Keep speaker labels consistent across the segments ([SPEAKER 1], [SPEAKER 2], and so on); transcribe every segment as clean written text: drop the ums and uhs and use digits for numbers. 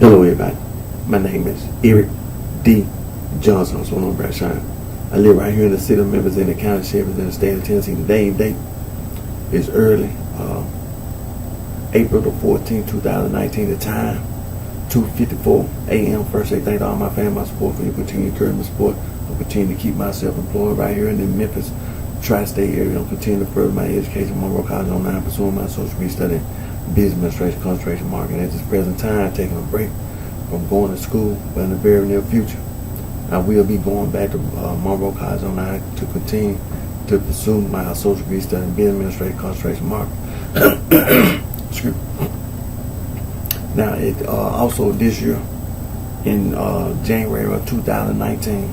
[SPEAKER 1] Hello everybody, my name is Eric D. Johnson, also known as BrightShine. I live right here in the city of Memphis, in the county Sheriff, in the state of Tennessee. Today's date is early, April the 14th, 2019. The time, 2:54 a.m. First, I thank all my family, my support for you. Continue to encourage my support. I'll continue to keep myself employed right here in the Memphis tri-state area. I'll continue to further my education, Monroe College online, pursuing my social media study, business administration, concentration marketing. At this present time, taking a break from going to school, but in the very near future, I will be going back to Monroe College online to continue to pursue my social media study, business administration, concentration marketing. Excuse me. Now, also this year, in January of 2019,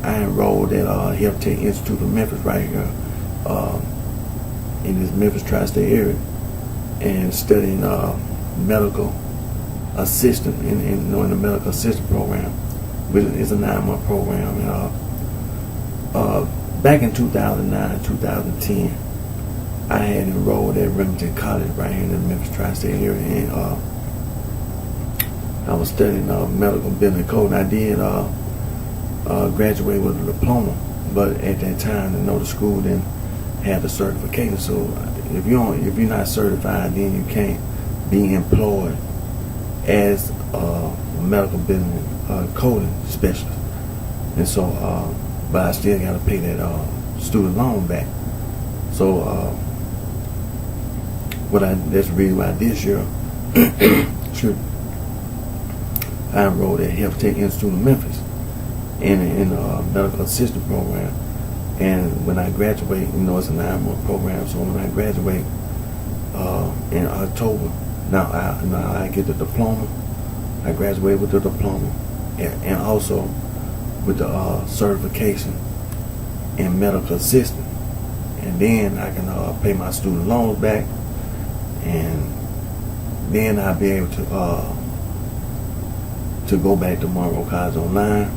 [SPEAKER 1] I enrolled at Health Tech Institute of Memphis right here in this Memphis tri-state area, and studying medical assistant in the medical assistant program, which is a 9-month program. And back in 2009, 2010, I had enrolled at Remington College right here in the Memphis tri-state area, and I was studying medical business code. And I did graduate with a diploma, but at that time, the school didn't have the certification. So if you're not certified, then you can't be employed as a medical business coding specialist. And so, but I still got to pay that student loan back. So that's the reason why this year I enrolled at Health Tech Institute of Memphis in a medical assistant program. And when I graduate, it's a 9-month program. So when I graduate in October, now I get the diploma. I graduate with the diploma, and also with the certification in medical assistant. And then I can pay my student loans back, and then I'll be able to go back to Monroe College online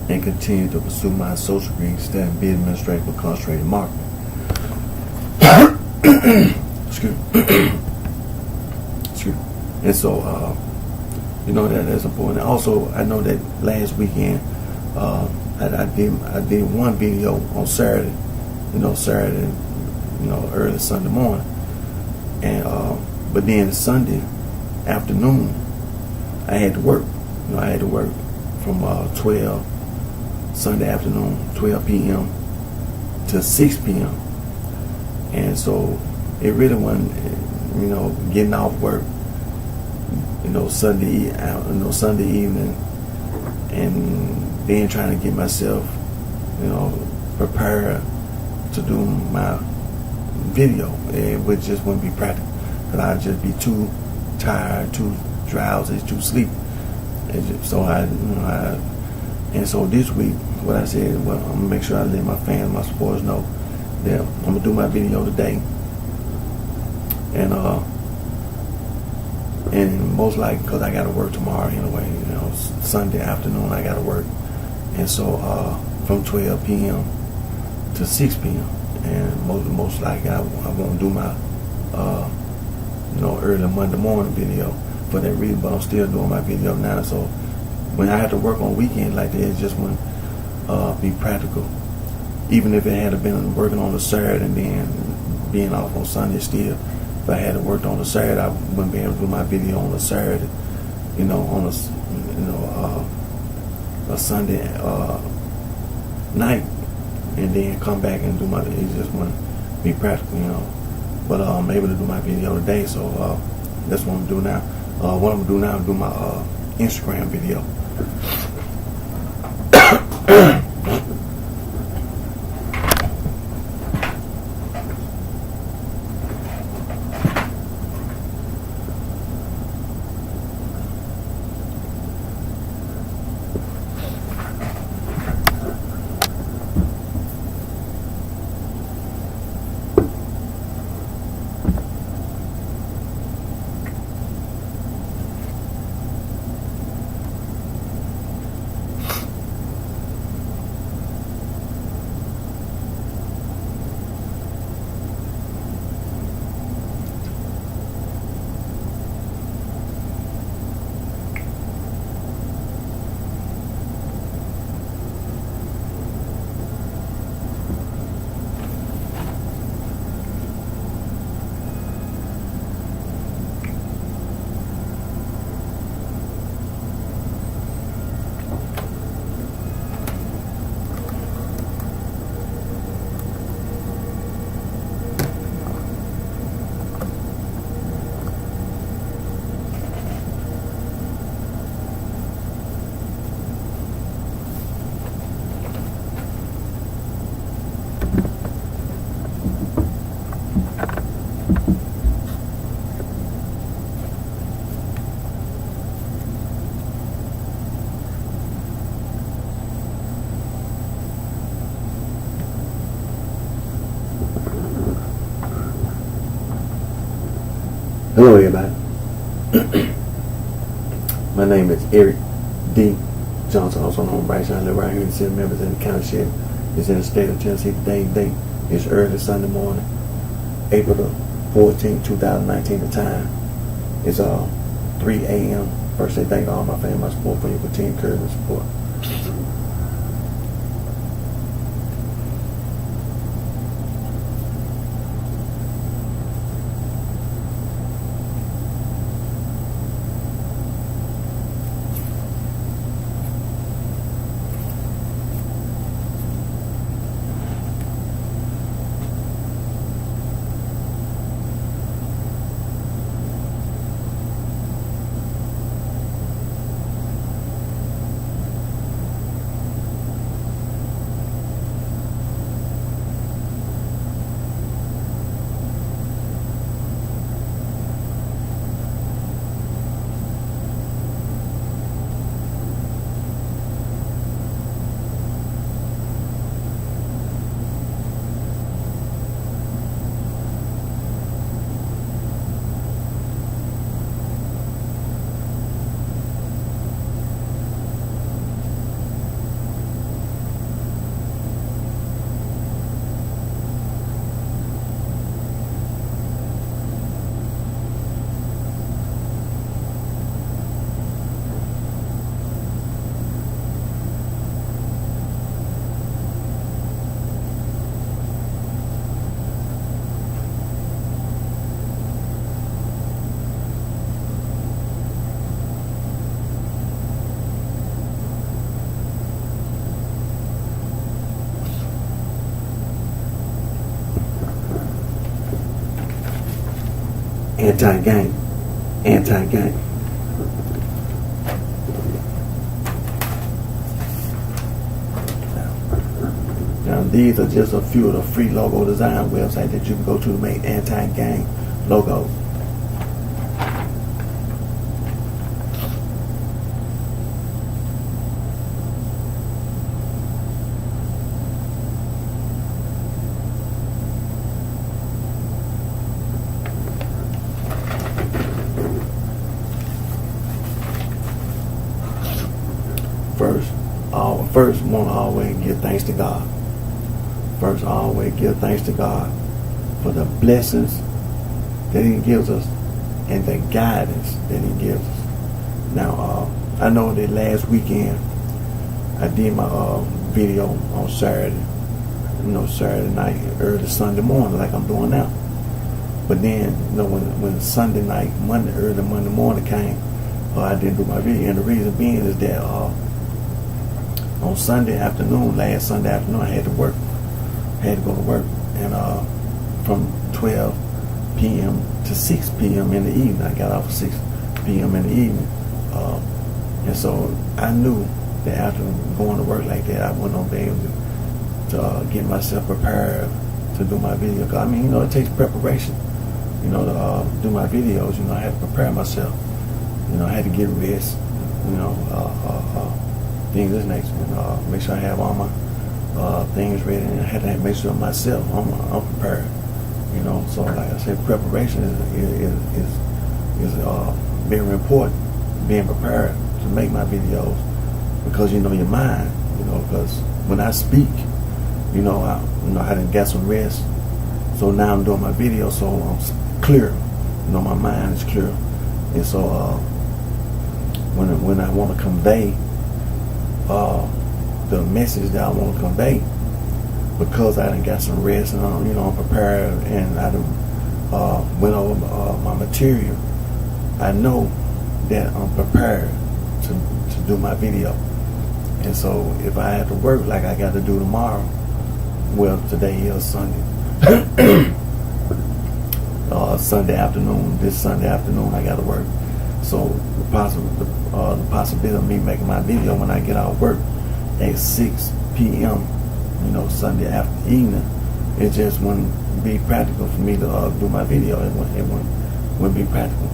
[SPEAKER 1] and continue to pursue my social degree, studying business administration with concentrated marketing. Excuse me. Excuse me. And so, that's important. Also, I know that last weekend, I did one video on Saturday, early Sunday morning, and but then Sunday afternoon, I had to work. I had to work from 12 Sunday afternoon, 12 p.m. to 6 p.m. And so it really wasn't, getting off work, Sunday evening, and then trying to get myself, prepared to do my video. It just wouldn't be practical, because I'd just be too tired, too drowsy, too sleepy. And so this week, what I said, well, I'm gonna make sure I let my fans, my supporters know that I'm gonna do my video today, and most likely, because I gotta work tomorrow anyway, Sunday afternoon I gotta work, and so from 12 p.m. to 6 p.m. and most likely I won't do my early Monday morning video for that reason, but I'm still doing my video now. So when I had to work on weekends like that, it just wouldn't be practical. Even if it had been working on a Saturday and then being off on Sunday, still, if I had to work on a Saturday, I wouldn't be able to do my video on a Saturday, on a Sunday night, and then come back and do my. It just wouldn't be practical, But I'm able to do my video today, so that's what I'm gonna do now. What I'm gonna do now is do my Instagram video. Hello, everybody. My name is Eric D. Johnson, also known as BrightShine. I live right here in the city of Memphis in the county sheriff. It's in the state of Tennessee. Today's date is early Sunday morning, April the 14th, 2019. The time is 3 a.m. First, I thank all my family, my support for your continued encouragement and support. Anti-gang. Anti-gang. Now, these are just a few of the free logo design websites that you can go to make anti-gang logos. First, want to always give thanks to God. First, always give thanks to God for the blessings that He gives us and the guidance that He gives us. Now, I know that last weekend I did my video on Saturday, Saturday night, early Sunday morning, like I'm doing now. But then, when Sunday night, early Monday morning came, I didn't do my video, and the reason being is that on Sunday afternoon, last Sunday afternoon, I had to work. I had to go to work, and from 12 p.m. to 6 p.m. in the evening, I got off at 6 p.m. in the evening, and so I knew that after going to work like that, I wasn't be able to get myself prepared to do my video. Cause, it takes preparation, to do my videos. I had to prepare myself. I had to get rest. Things this next one, make sure I have all my things ready, and I had to make sure myself I'm prepared. So like I said, preparation is very important. Being prepared to make my videos, because your mind, because when I speak, I done got some rest. So now I'm doing my video, so I'm clear. My mind is clear, and so when I want to convey the message that I want to convey, because I done got some rest and I'm prepared, and I done went over my material, I know that I'm prepared to do my video. And so if I have to work like I got to do tomorrow, well, today is Sunday. Sunday afternoon, this Sunday afternoon, I got to work. So the possibility of me making my video when I get out of work at 6 p.m., Sunday after evening, it just wouldn't be practical for me to do my video. It wouldn't be practical.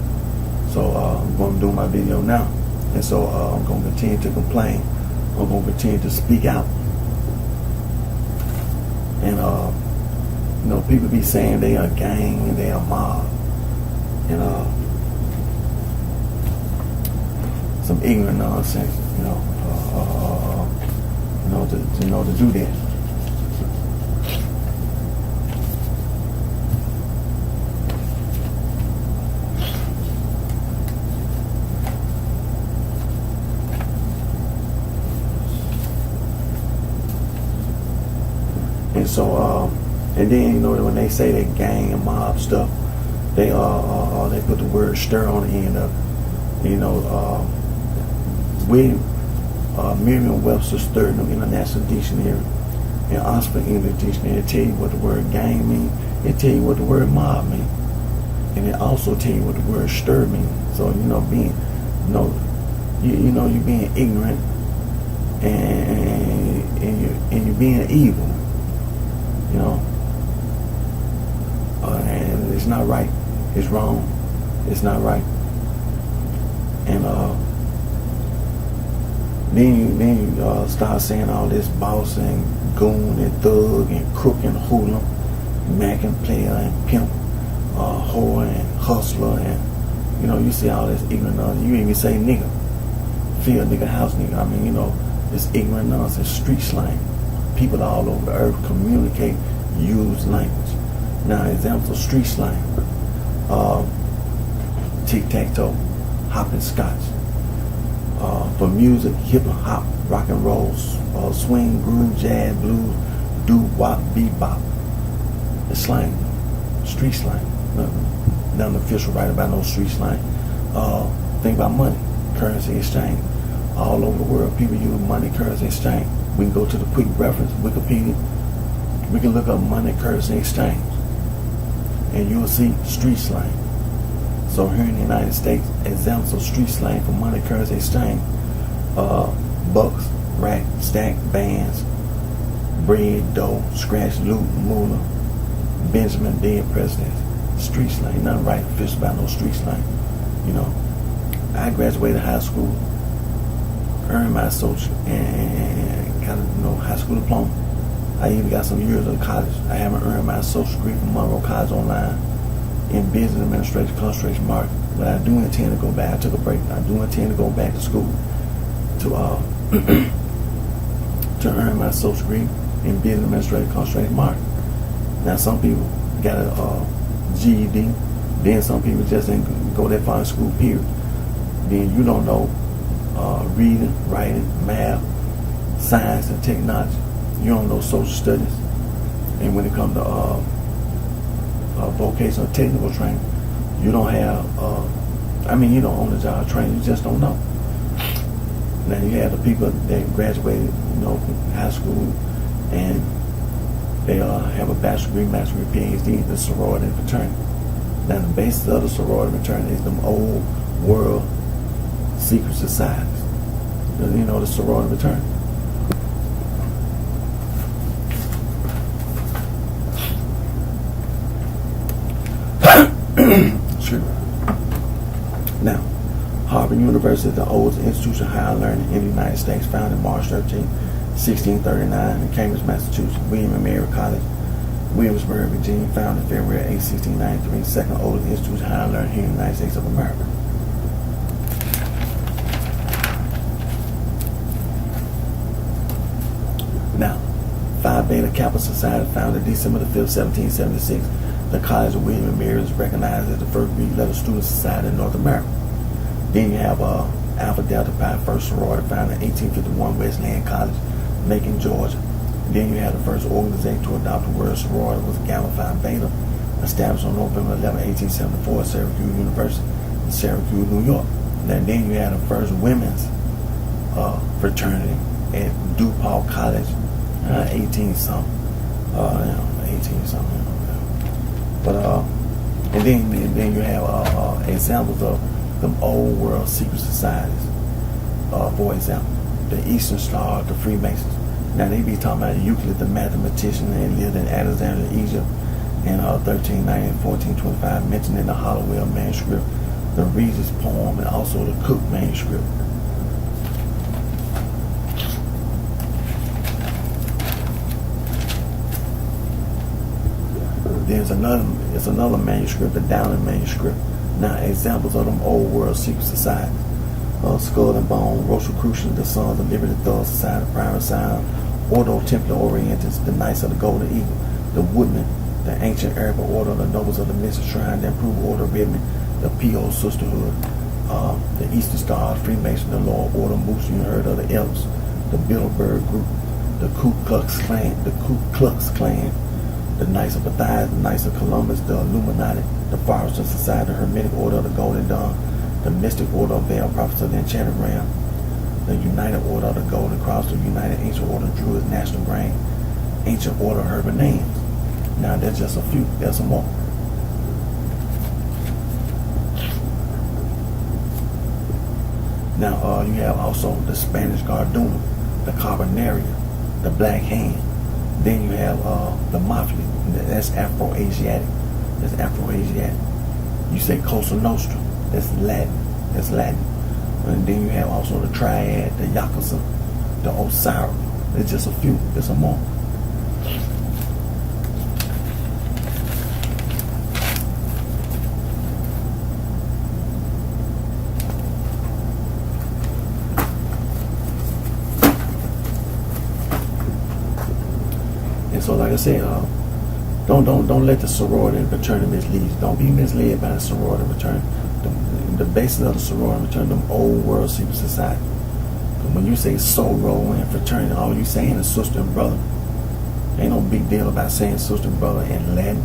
[SPEAKER 1] So I'm going to do my video now. And so I'm going to continue to complain. I'm going to continue to speak out. And, people be saying they are gang and they are mob. And some ignorant nonsense, to do that. And so, and then when they say that gang and mob stuff, they put the word stir on the end of it. Merriam-Webster's Third New International Dictionary and Oxford English Dictionary, it tell you what the word gang means. It tell you what the word mob means, and it also tell you what the word stir means. So being you're being ignorant and you're being evil. And it's not right. It's wrong. It's not right. And then you start saying all this boss and goon and thug and crook and hoodlum, Mac and player and pimp, whore and hustler, and you see all this ignorant nonsense. You even say nigga, field nigga, house nigga. I mean, this ignorant nonsense, street slang. People all over the earth communicate, use language. Now, examples of street slang: tic-tac-toe, hopscotch. For music, hip hop, rock and roll, swing, groove, jazz, blues, doo-wop, bebop. It's slang, street slang. Nothing official right about no street slang. Think about money, currency exchange. All over the world, people use money, currency exchange. We can go to the quick reference, Wikipedia. We can look up money, currency exchange, and you'll see street slang. So here in the United States, examples of street slang for money, currency exchange: bucks, rack, stack, bands, bread, dough, scratch, loot, moolah, Benjamin, dead presidents. Street slang, nothing right official about no street slang. I graduated high school, earned my social and got a high school diploma. I even got some years of college. I haven't earned my associate degree from Monroe College Online in business administration, concentration marketing. But I do intend to go back. I took a break. I do intend to go back to school to to earn my associate degree in business administration, concentration marketing. Now some people got a GED. Then some people just didn't go that far in school, period. Then you don't know reading, writing, math, science, and technology. You don't know social studies. And when it comes to vocational technical training, you don't have, you don't own the job training, you just don't know. Now you have the people that graduated, from high school, and they have a bachelor's degree, master's degree, PhD, the sorority and fraternity. Now the basis of the sorority and fraternity is them old world secret societies. The sorority and fraternity. Sure. Now, Harvard University is the oldest institution of higher learning in the United States, founded March 13, 1639 in Cambridge, Massachusetts. William and Mary College, Williamsburg, Virginia, founded February 8, 1693, second oldest institution of higher learning here in the United States of America. Now, Phi Beta Kappa Society, founded December the 5th, 1776. The College of William and Mary is recognized as the first Greek letter student society in North America. Then you have Alpha Delta Pi, first sorority, founded in 1851, Wesleyan College, Macon, Georgia. Then you have the first organization to adopt the word sorority was Gamma Phi Beta, established on November 11, 1874 at Syracuse University in Syracuse, New York. Then you had the first women's fraternity at DePaul College, 18-something. But and then you have examples of them old world secret societies. For example, the Eastern Star, the Freemasons. Now they be talking about Euclid, the mathematician, and lived in Alexandria, Egypt, in 1390 and 1425, mentioned in the Hollowell manuscript, the Regis poem, and also the Cook manuscript. There's another manuscript, the Downing manuscript. Now, examples of them old world secret societies. Skull and Bone, Rosicrucians, the Sons of Liberty, Thug Society, Prime Sound, Ordo Templi Orientis, the Knights of the Golden Eagle, the Woodmen, the Ancient Arab Order, the Nobles of the Mystic Shrine, the Improved Order of Redmond, the P.O. Sisterhood, the Eastern Star, Freemason, the Loyal Order, Moose, you heard of the Elves, the Bilderberg Group, the Ku Klux Klan, the Knights of Matthias, the Knights of Columbus, the Illuminati, the Forester Society, the Hermetic Order of the Golden Dawn, the Mystic Order of Veil, Prophets of the Enchanted Realm, the United Order of the Golden Cross, the United Ancient Order of Druids, National Grain, Ancient Order of Urban Names. Now, there's just a few. There's some more. Now, you have also the Spanish Garduna, the Carbonaria, the Black Hand. Then you have the Mafia. That's Afro-Asiatic. That's Afro-Asiatic. You say Cosa Nostra. That's Latin. That's Latin. And then you have also the Triad, the Yakuza, the Osiris. There's just a few. There's some more. So, like I said, don't let the sorority and fraternity mislead you. Don't be misled by the sorority and fraternity. The basis of the sorority and fraternity, them old world secret society. But when you say soror and fraternity, all you saying is sister and brother. Ain't no big deal about saying sister and brother in Latin.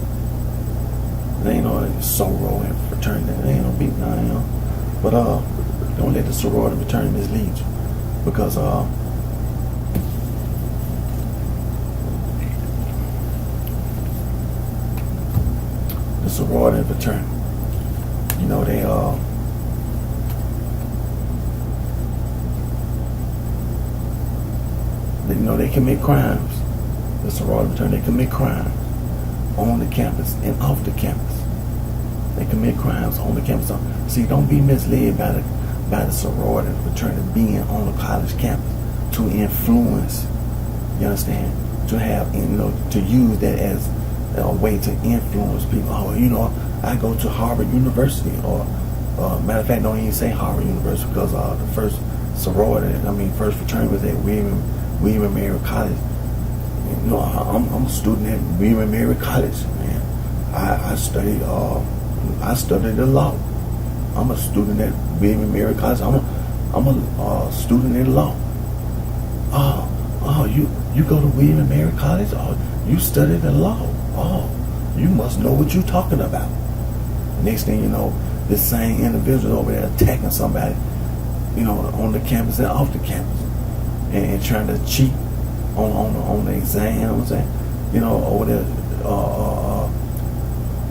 [SPEAKER 1] There ain't no soror and fraternity. There ain't no big deal, you know. But don't let the sorority and fraternity mislead you, because the sorority and fraternity, you know, they you know, they commit crimes. The sorority and fraternity, they commit crimes on the campus and off the campus. They commit crimes on the campus. See, don't be misled by the sorority and fraternity being on the college campus to influence. You understand? To have, you know, to use that as a way to influence people. Oh, you know, I go to Harvard University, or matter of fact, don't even say Harvard University, because the first first fraternity was at William and Mary College. You know, I'm a student at William and Mary College, man. I studied the law. I'm a student at William and Mary College. I'm a student in law. You go to William and Mary College? Oh, you studied the law. Oh, you must know what you're talking about. Next thing you know, this same individual over there attacking somebody, you know, on the campus and off the campus, and trying to cheat on the exam. You know what I'm saying? You know, over there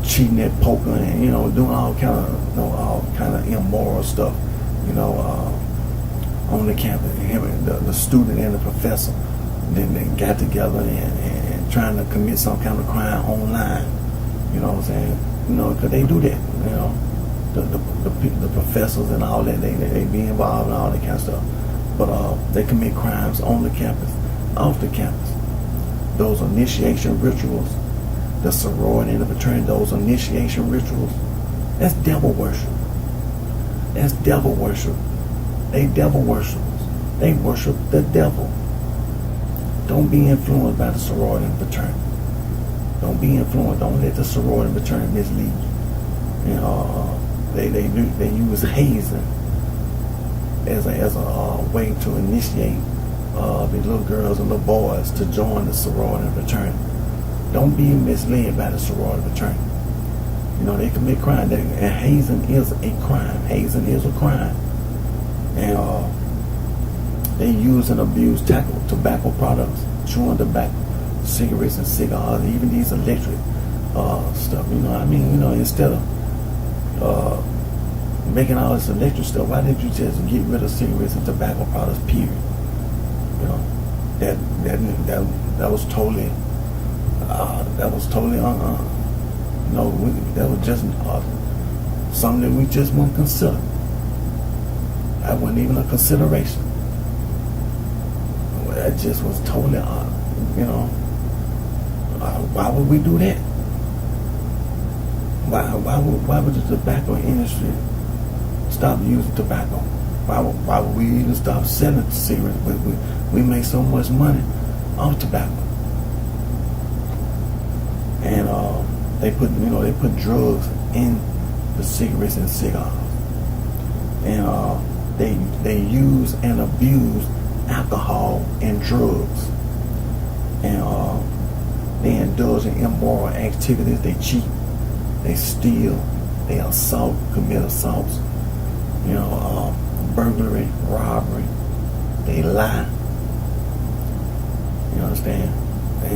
[SPEAKER 1] cheating at poker, and, you know, doing all kind of immoral stuff. You know, on the campus, him and the student and the professor, then they got together and trying to commit some kind of crime online. You know what I'm saying? You know, because they do that. You know, the professors and all that, they be involved in all that kind of stuff. But they commit crimes on the campus, off the campus. Those initiation rituals, the sorority and the fraternity, those initiation rituals, that's devil worship. That's devil worship. They devil worshippers. They worship the devil. Don't be influenced by the sorority and fraternity. Don't be influenced. Don't let the sorority and fraternity mislead you. And they use hazing as a way to initiate the little girls and little boys to join the sorority and fraternity. Don't be misled by the sorority and fraternity. You know, they commit crime, and hazing is a crime. Hazing is a crime. And they use and abuse tobacco products, chewing tobacco, cigarettes and cigars, even these electric stuff. You know what I mean? You know, instead of making all this electric stuff, why didn't you just get rid of cigarettes and tobacco products, period? You know, that was totally that was just something that we just wouldn't consider. That wasn't even a consideration. That just was totally, you know, why would we do that? Why would the tobacco industry stop using tobacco? Why would we even stop selling cigarettes? We make so much money off tobacco. And they put drugs in the cigarettes and cigars. And they use and abuse alcohol and drugs. And they indulge in immoral activities. They cheat, they steal, they commit assaults, burglary, robbery. They lie. You understand? They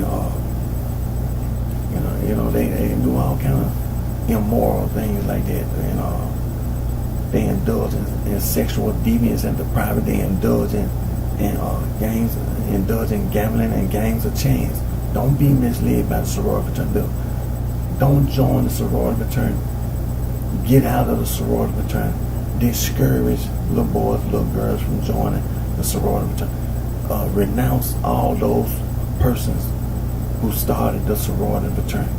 [SPEAKER 1] do all kind of immoral things like that. And they indulge in sexual deviance and depravity. They indulge in gangs, indulge in gambling and gangs of chance. Don't be misled by the sorority fraternity. Don't join the sorority fraternity. Get out of the sorority fraternity. Discourage little boys, little girls from joining the sorority fraternity. Renounce all those persons who started the sorority fraternity,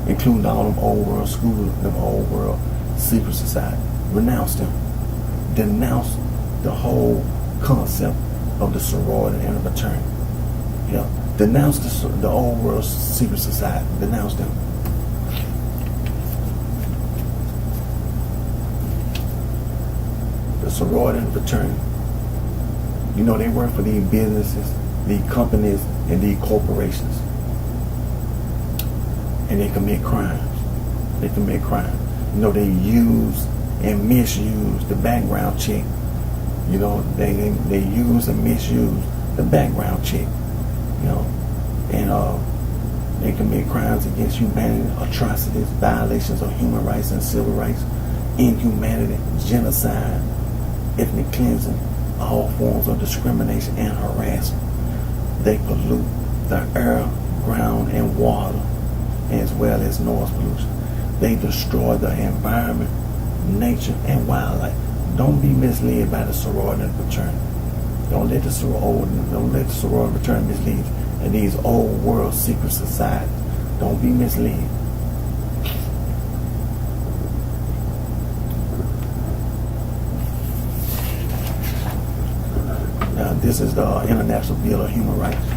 [SPEAKER 1] including all them old world schools, them old world secret society. Renounce them. Denounce the whole concept of the sorority and the fraternity. Yeah. Denounce the old world secret society. Denounce them. The sorority and the fraternity. They work for these businesses, these companies, and these corporations. And they commit crimes. They commit crimes. They use and misuse the background check. They use and misuse the background check. And they commit crimes against humanity, atrocities, violations of human rights and civil rights, inhumanity, genocide, ethnic cleansing, all forms of discrimination and harassment. They pollute the air, ground, and water, as well as noise pollution. They destroy the environment, nature, and wildlife. Don't be misled by the sorority and fraternity. Don't let the sorority fraternity mislead you. And these old world secret societies. Don't be misled. Now, this is the International Bill of Human Rights.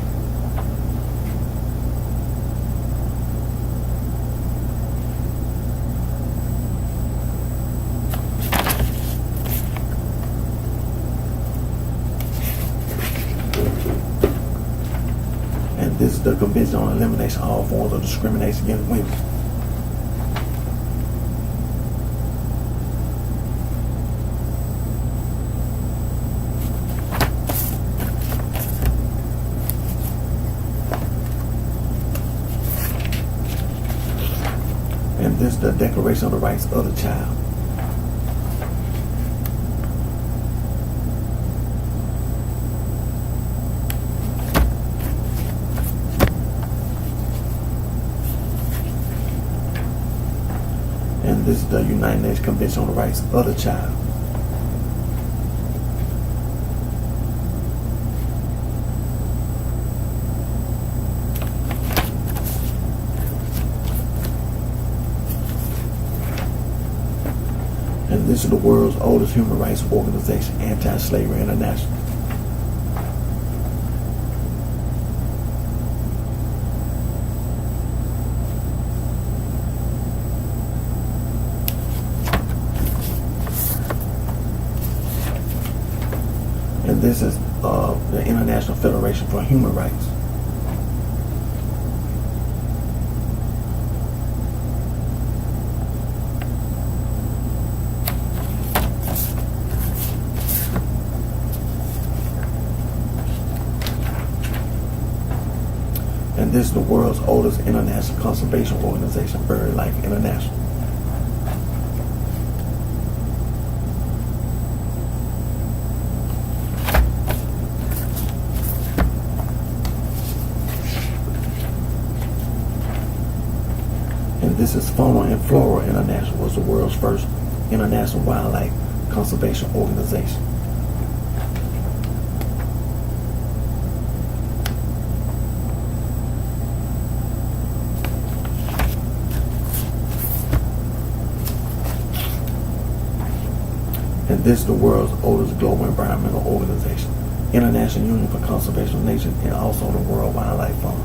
[SPEAKER 1] This is the Convention on Elimination of All Forms of Discrimination Against Women. And this is the Declaration of the Rights of the Child. This is the United Nations Convention on the Rights of the Child. And this is the world's oldest human rights organization, Anti-Slavery International. And this is the International Federation for Human Rights. And this is the world's oldest international conservation organization, BirdLife International. And this is Fauna and Flora International, was the world's first international wildlife conservation organization. And This is the world's oldest global environmental organization, International Union for Conservation of Nature, and also the World Wildlife Fund.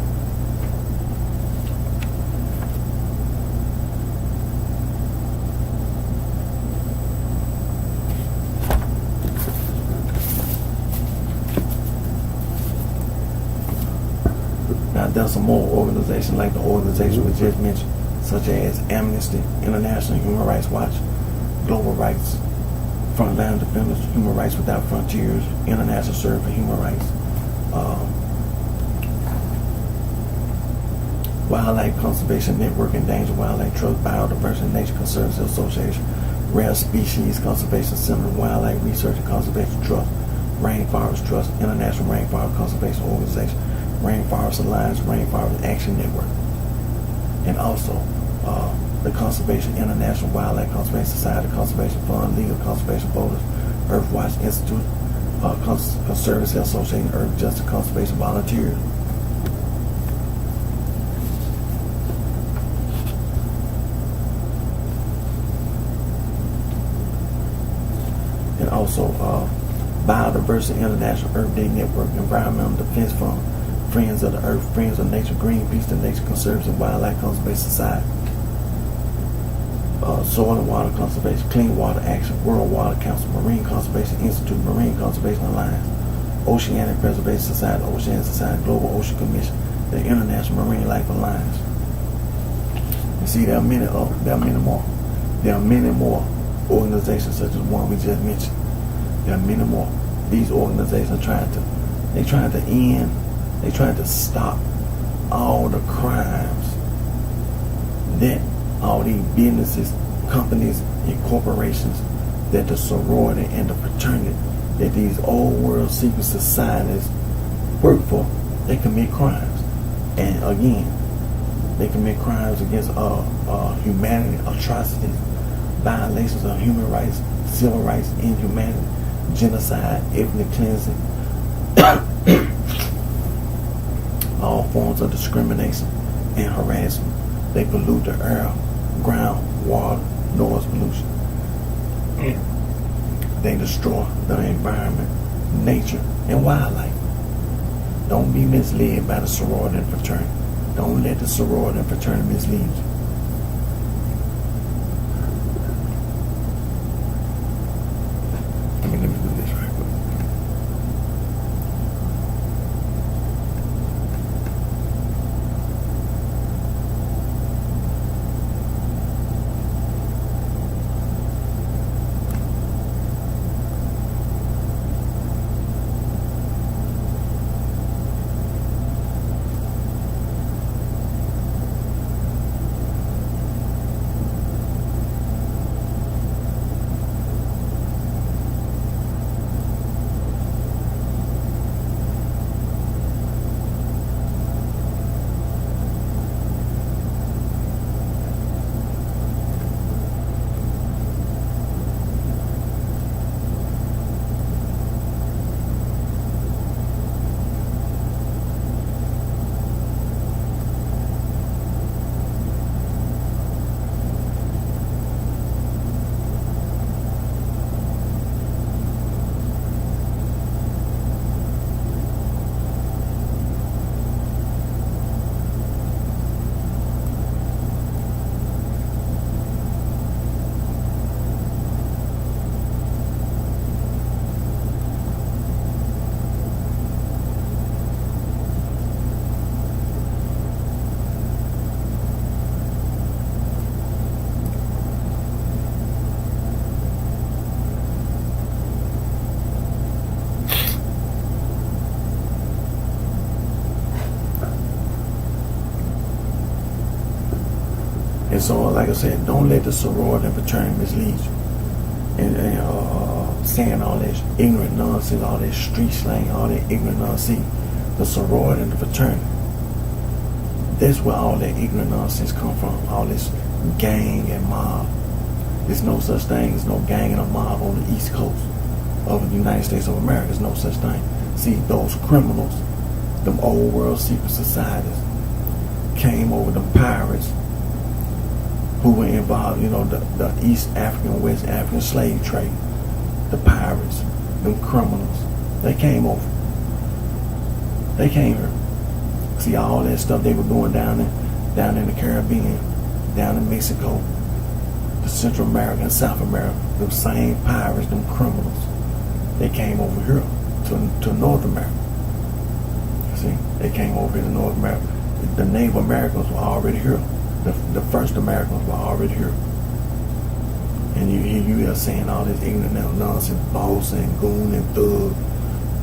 [SPEAKER 1] Now, there's some more organizations like the organization we just mentioned, such as Amnesty International, Human Rights Watch, Global Rights, Frontline Defenders, Human Rights Without Frontiers, International Service for Human Rights, Wildlife Conservation Network, Endangered Wildlife Trust, Biodiversity Nature Conservancy Association, Rare Species Conservation Center, Wildlife Research and Conservation Trust, Rainforest Trust, International Rainforest Conservation Organization, Rainforest Alliance, Rainforest Action Network, and also the Conservation International Wildlife Conservation Society, Conservation Fund, Legal Conservation Voters, Earthwatch Institute, Conservancy Association, Earth Justice Conservation Volunteers. And also Biodiversity International, Earth Day Network, Environmental Defense Fund, Friends of the Earth, Friends of Nature, Greenpeace, the Nature Conservancy, Wildlife Conservation Society, Soil and Water Conservation, Clean Water Action, World Water Council, Marine Conservation Institute, Marine Conservation Alliance, Oceanic Preservation Society, Oceanic Society, Global Ocean Commission, the International Marine Life Alliance. You see, there are many more. There are many more organizations such as the one we just mentioned. There are many more. These organizations are trying to stop all the crimes that all these businesses, companies, and corporations, that the sorority and the fraternity, that these old world secret societies work for. They commit crimes. And again, they commit crimes against humanity, atrocities, violations of human rights, civil rights, inhumanity, genocide, ethnic cleansing, all forms of discrimination and harassment. They pollute the air, ground, water, noise pollution. They destroy the environment, nature, and wildlife. Don't be misled by the sorority and fraternity. Don't let the sorority and fraternity mislead you. Let me do this right quick. And so, like I said, don't let the sorority and fraternity mislead you. And saying all that ignorant nonsense, all that street slang, all that ignorant nonsense. The sorority and the fraternity. That's where all that ignorant nonsense come from. All this gang and mob. There's no such thing as no gang and a mob on the East Coast of the United States of America. There's no such thing. See, those criminals, them old world secret societies, came over them pirates who were involved, the East African, West African slave trade. the pirates, them criminals. They came over. They came here. See all that stuff they were doing down in the Caribbean, down in Mexico, the Central America and South America. Them same pirates, them criminals. They came over here to North America. See, they came over here to North America. The Native Americans were already here. The first Americans were already here. And you are saying all this ignorant nonsense, boss and goon and thug,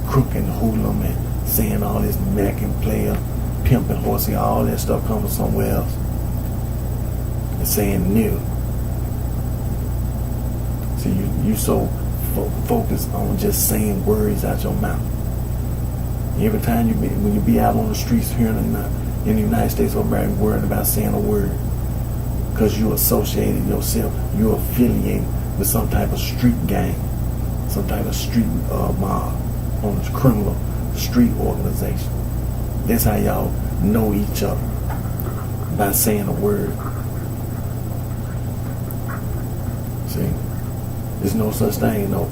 [SPEAKER 1] crook and hoodlum, and saying all this Mac and player, pimp and horsey, all that stuff comes from somewhere else. And saying nigga. See, you so focused on just saying words out your mouth. Every time when you be out on the streets here in the United States of America, worrying about saying a word, because you associated yourself, you're affiliated with some type of street gang, some type of street mob, on this criminal street organization. That's how y'all know each other, by saying a word. See, there's no such thing, no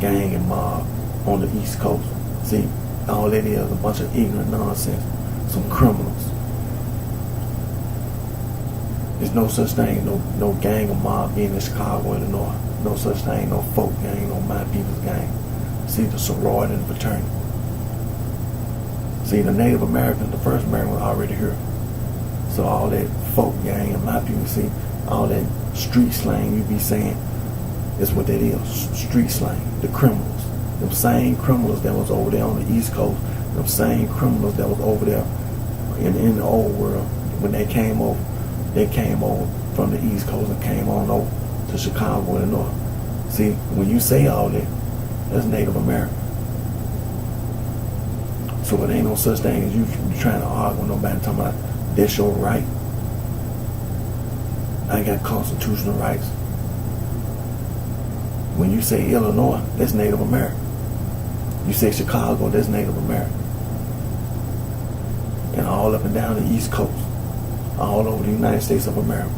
[SPEAKER 1] gang and mob on the East Coast. See, all that is a bunch of ignorant nonsense, some criminals. There's no such thing, no gang or mob being in Chicago, Illinois. No such thing, no folk gang, no my people's gang. See, the sorority and the fraternity. See, the Native Americans, the first Americans were already here. So all that folk gang and my people, see, all that street slang you be saying, is what that is, street slang, the criminals. Them same criminals that was over there on the East Coast, them same criminals that was over there in the old world, when they came over from the East Coast and came on over to Chicago, Illinois. See, when you say all that, that's Native American. So it ain't no such thing as you trying to argue with nobody talking about that's your right. I got constitutional rights. When you say Illinois, that's Native American. You say Chicago, that's Native American. And all up and down the East Coast, all over the United States of America,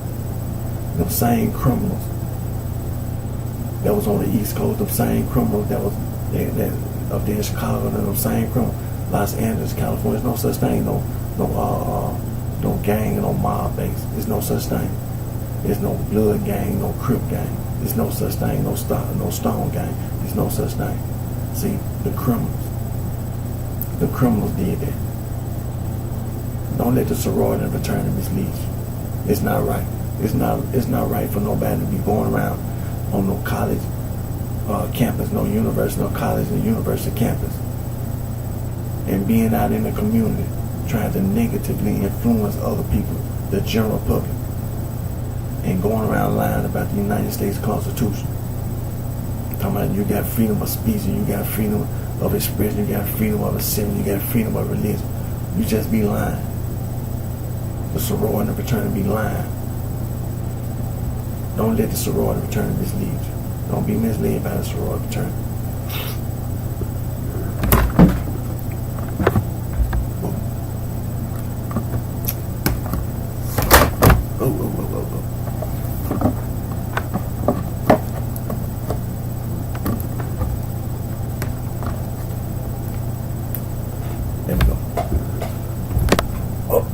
[SPEAKER 1] them same criminals that was on the East Coast, them same criminals that was up there in Chicago, and them same criminals, Los Angeles, California. There's no such thing, no gang, no mob base. There's no such thing. There's no blood gang, no Crip gang. There's no such thing, no Stone gang. There's no such thing. See, the criminals did that. Don't let the sorority and fraternity mislead you. It's not right. It's not right for nobody to be going around on no college campus, no university, no college and university campus, and being out in the community trying to negatively influence other people, the general public, and going around lying about the United States Constitution. Talking about you got freedom of speech, and you got freedom of expression, you got freedom of assembly, you got freedom of religion. You just be lying. The sorority and fraternity be lying. Don't let the sorority and fraternity mislead you. Don't be misled by the sorority and fraternity. There we go. Oh.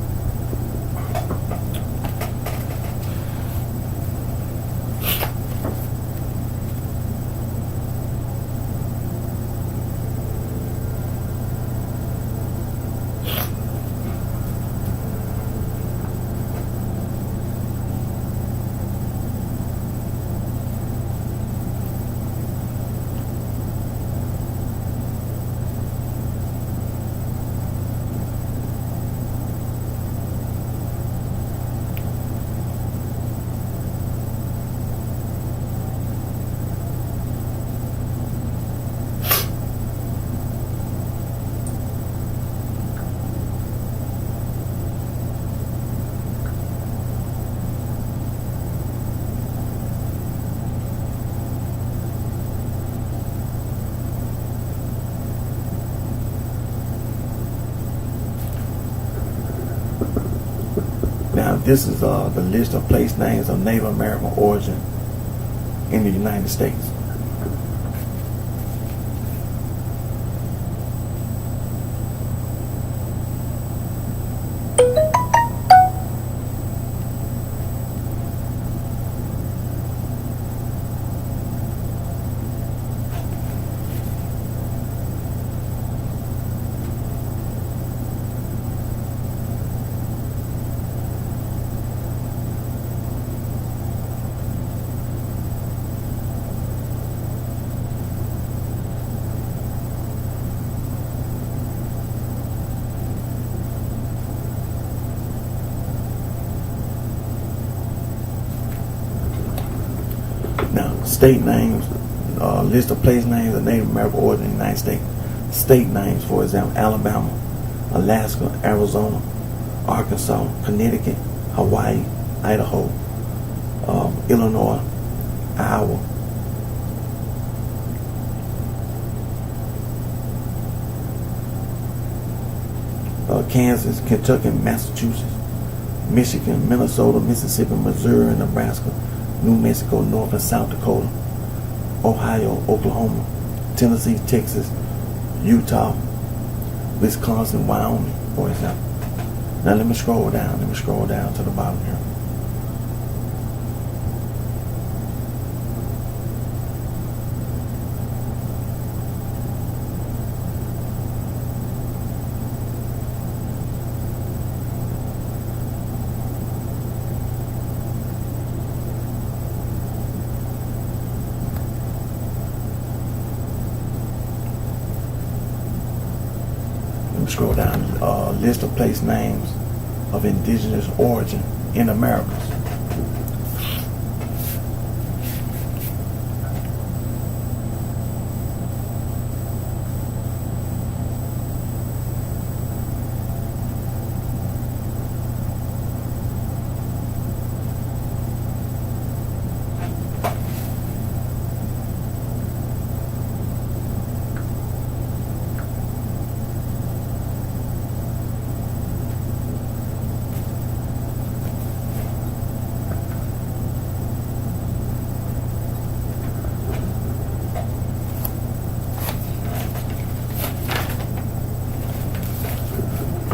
[SPEAKER 1] Now, this is the list of place names of Native American origin in the United States. State names, list of place names of Native American origin in the United States. State names, for example, Alabama, Alaska, Arizona, Arkansas, Connecticut, Hawaii, Idaho, Illinois, Iowa, Kansas, Kentucky, Massachusetts, Michigan, Minnesota, Mississippi, Missouri, Nebraska, New Mexico, North and South Dakota, Ohio, Oklahoma, Tennessee, Texas, Utah, Wisconsin, Wyoming, for example. Now let me scroll down. To the bottom here. Scroll down. List of place names of indigenous origin in Americas.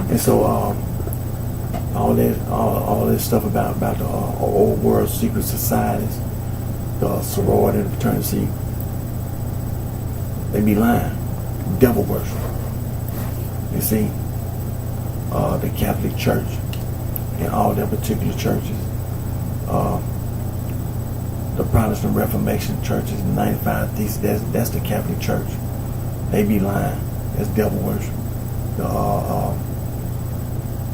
[SPEAKER 1] And so all this stuff about the old world secret societies, the sorority and fraternity, they be lying, devil worship. You see, the Catholic Church and all their particular churches, the Protestant Reformation churches, 95 Theses, that's the Catholic Church. They be lying. That's devil worship.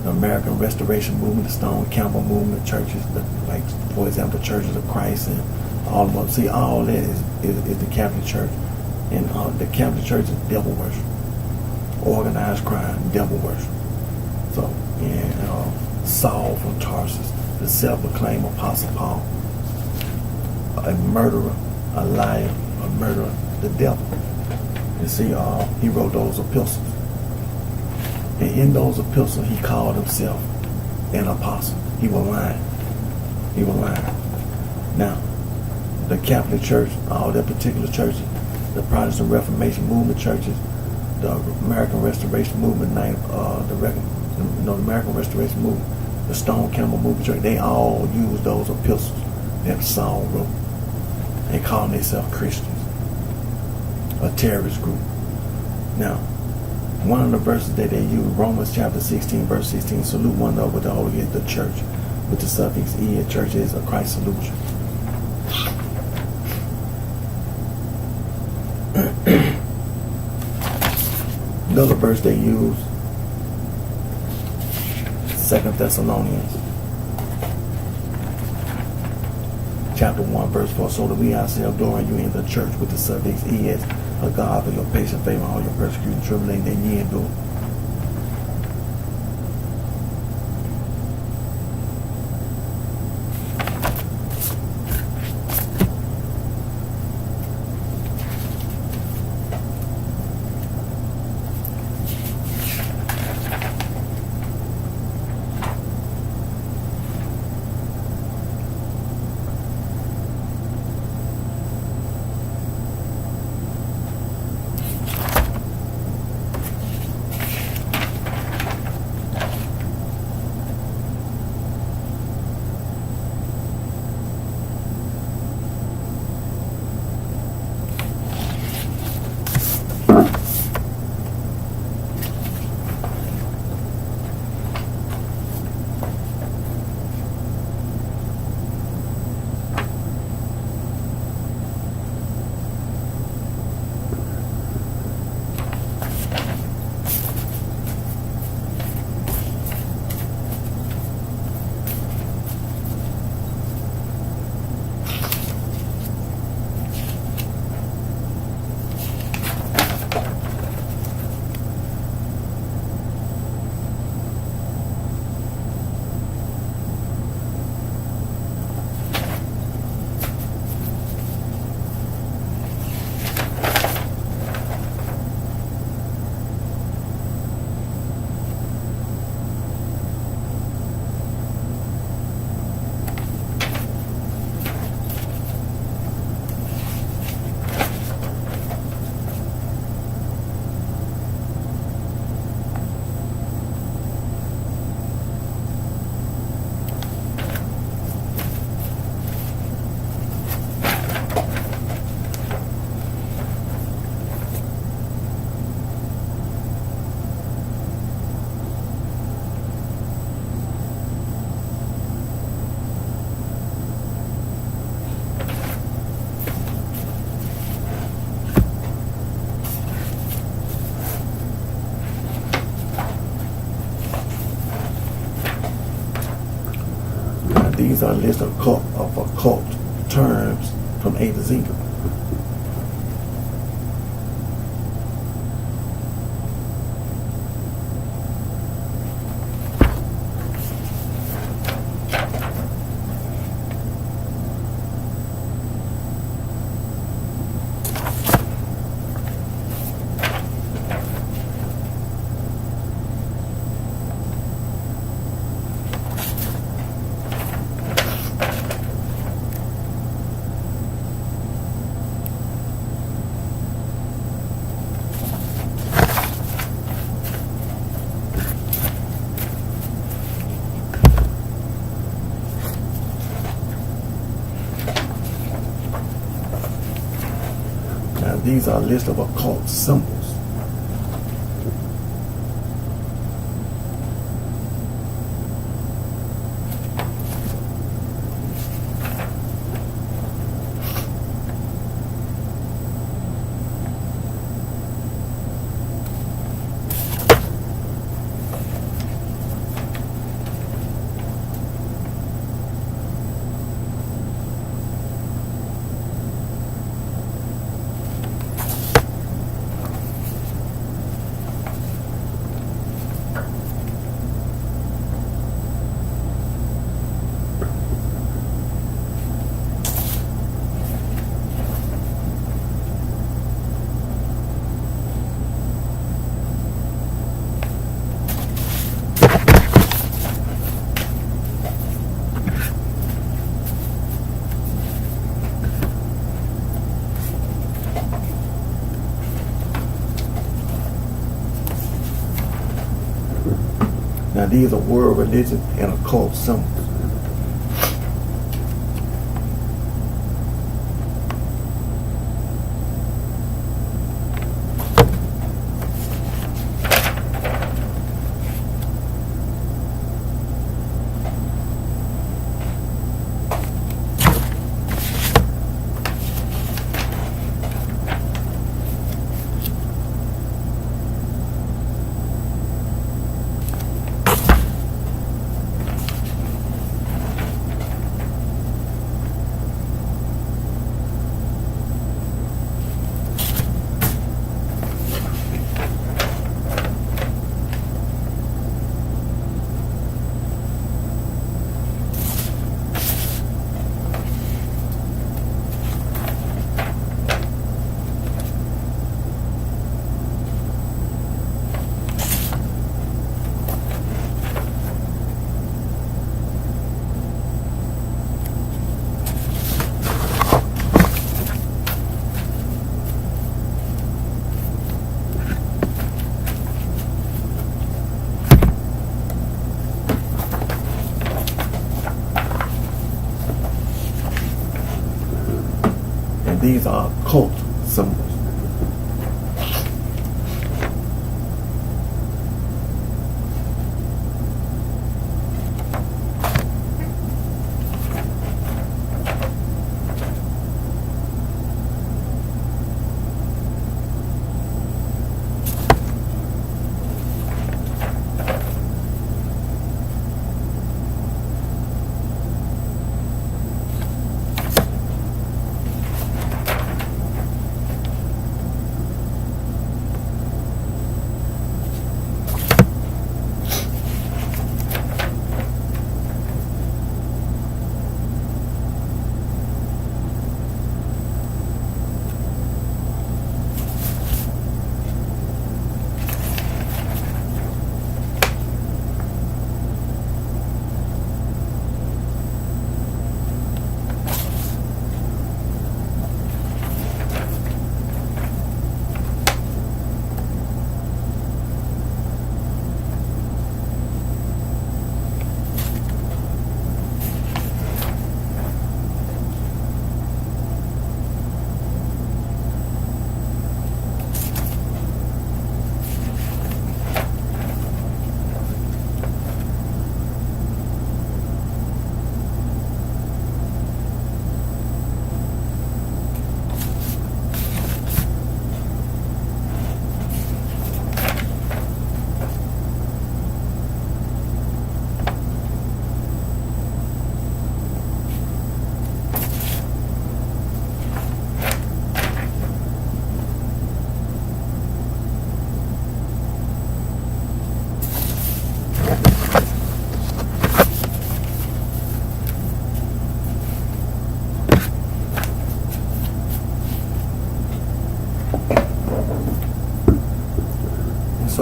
[SPEAKER 1] The American Restoration Movement, the Stone Campbell Movement churches, like for example, the Churches of Christ and all of them. See, all that is the Catholic Church, and the Catholic Church is devil worship, organized crime, devil worship. So, and Saul from Tarsus, the self-proclaimed Apostle Paul, a murderer, a liar, a murderer, the devil. You see, he wrote those epistles. And in those epistles, he called himself an apostle. He was lying. Now, the Catholic Church, all their particular churches, the Protestant Reformation Movement churches, the American Restoration Movement, the American Restoration Movement, the Stone Campbell Movement church, they all use those epistles that Saul wrote. They call themselves Christians, a terrorist group. Now, one of the verses that they use, Romans chapter 16, verse 16, salute one another with the Holy Ghost, the church, with the suffix E, church is a Christ salute. Another verse they use, 2 Thessalonians chapter 1, verse 4, so that we ourselves glory you in the church with the suffix E as a God for your patient favor, all your persecution, tribulation that ye endure. these are a list of occult terms from A to Z. Now these are a list of occult symbols. Now these are world religion and occult symbols. These are occult symbols.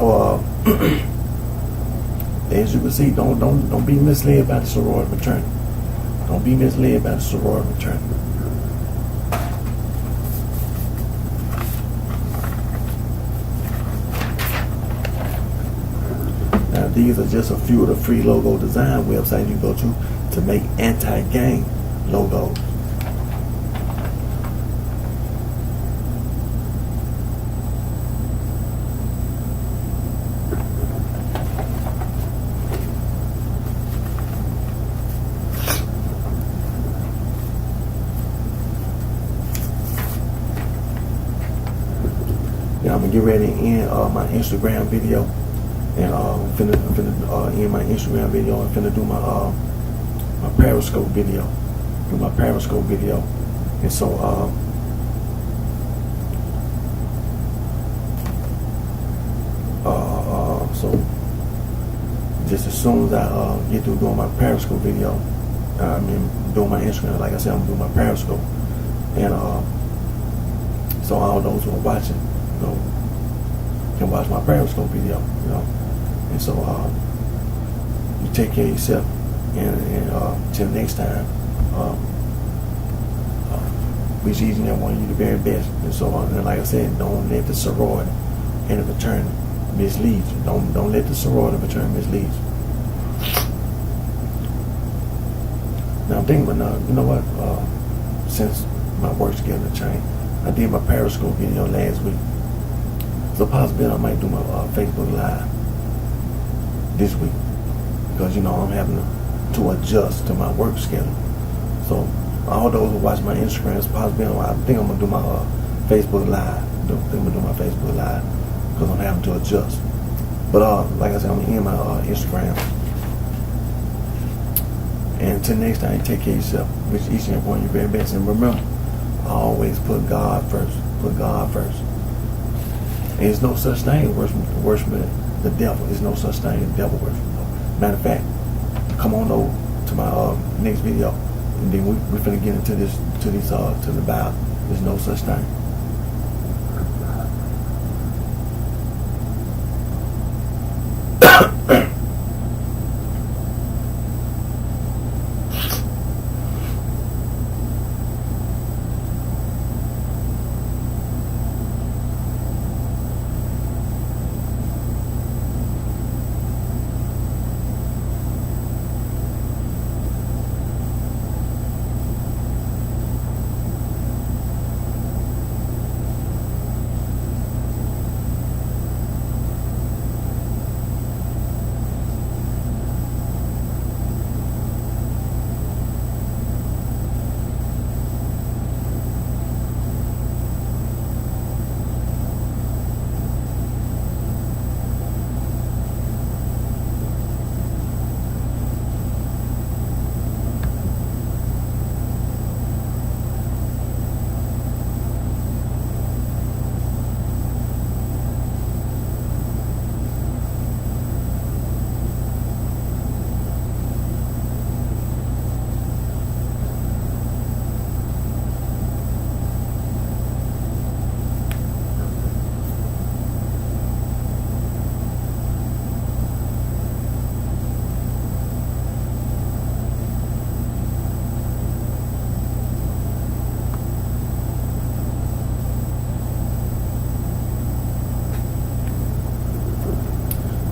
[SPEAKER 1] So as you can see, don't be misled by the sorority fraternity. Don't be misled by the sorority fraternity. Now these are just a few of the free logo design websites you go to make anti-gang logos. Yeah, I'm gonna get ready to end my Instagram video, and I'm finna end my Instagram video and finna do my Periscope video. Do my Periscope video, and so so just as soon as I get through doing my Periscope video, I mean doing my Instagram, like I said, I'm doing my Periscope, and so all those who are watching, you know, can watch my Periscope video, you know, and so you take care of yourself, and till next time, wish each and every one of you the very best, and so and like I said, don't let the sorority and the fraternity mislead you. Don't let the sorority and fraternity mislead you. Now I'm thinking, you know what? Since my work schedule changed, I did my Periscope video last week. So possibly I might do my Facebook Live this week, because you know I'm having to adjust to my work schedule. So all those who watch my Instagrams, possibly I think I'm gonna do my Facebook Live. I'm gonna do my Facebook Live because I'm having to adjust. But like I said, I'm gonna end my Instagram. And until next time, take care of yourself. Wish each and every one of you very best. And remember, always put God first. Put God first. And there's no such thing as worshiping the devil. There's no such thing as devil worship. Matter of fact, come on over to my next video, and then we're finna get into this, to the Bible. There's no such thing.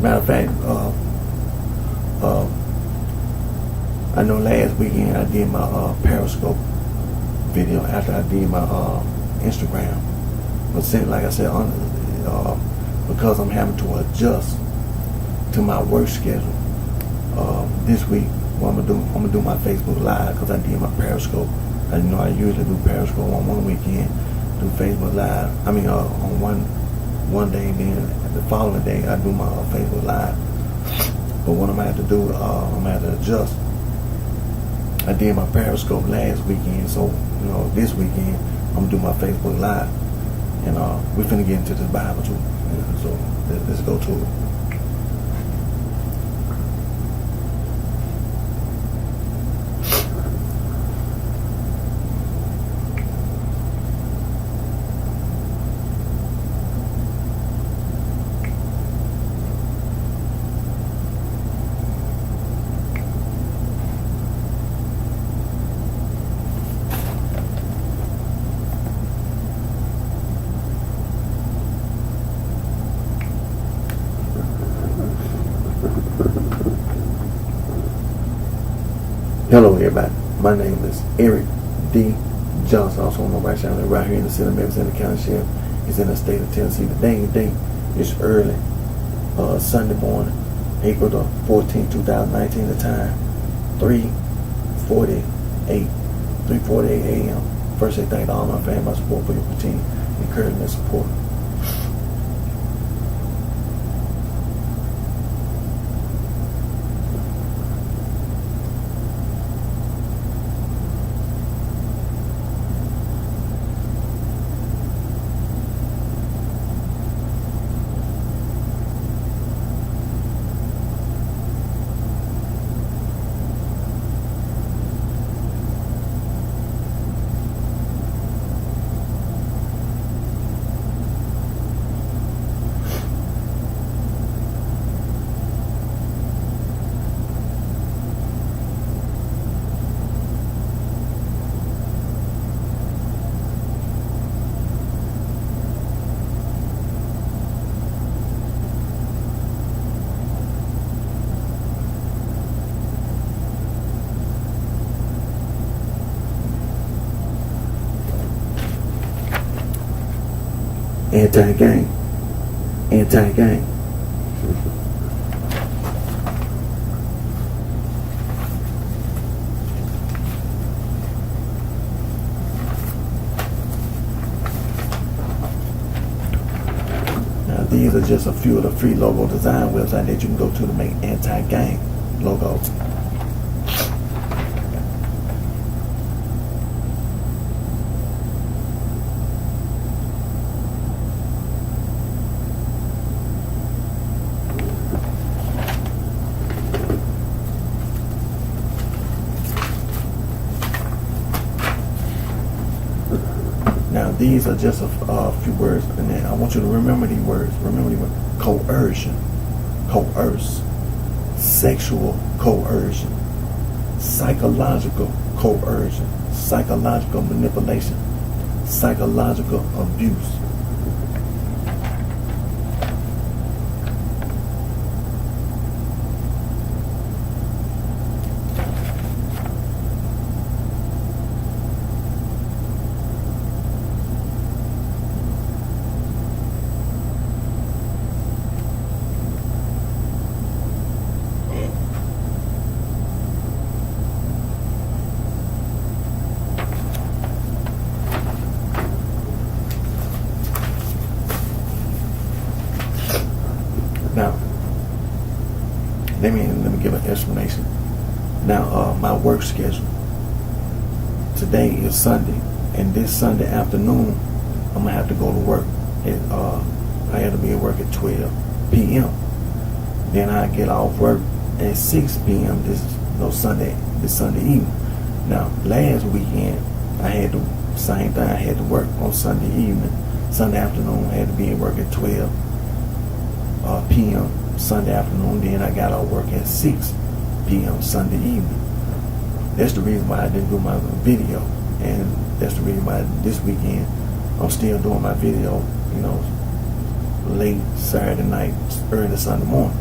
[SPEAKER 1] Matter of fact, I know last weekend I did my Periscope video after I did my Instagram. But since, like I said, because I'm having to adjust to my work schedule, this week, what I'm gonna do my Facebook Live, because I did my Periscope. I usually do Periscope on one weekend, do Facebook Live. I mean, on one day, and then the following day I do my Facebook Live. But what I'm gonna have to do, I'm gonna have to adjust. I did my Periscope last weekend, so this weekend I'm gonna do my Facebook Live, and we're finna get into this Bible too. So let's go to it. My name is Eric D. Johnson, also on my BrightShine, right here in the city of Memphis, and the county sheriff is in the state of Tennessee. Today is early Sunday morning, April the 14th, 2019. The time 3:48 a.m. First, I thank all my family, my support for your continued encouragement and support. Anti-gang. Anti-gang. Now these are just a few of the free logo design websites that you can go to make anti-gang logos. Now, these are just a few words, and then I want you to remember these words. Remember these words. Coercion, coerce, sexual coercion, psychological coercion, psychological manipulation, psychological abuse. Now, let me give an explanation. Now, my work schedule. Today is Sunday, and this Sunday afternoon, I'm gonna have to go to work. I have to be at work at 12 p.m. Then I get off work at 6 p.m. This Sunday evening. Now, last weekend, I had the same thing. I had to work on Sunday evening. Sunday afternoon, I had to be at work at 12 p.m. Sunday afternoon. Then I got off work at 6 p.m. Sunday evening. That's the reason why I didn't do my video, and that's the reason why this weekend I'm still doing my video, late Saturday night, early Sunday morning,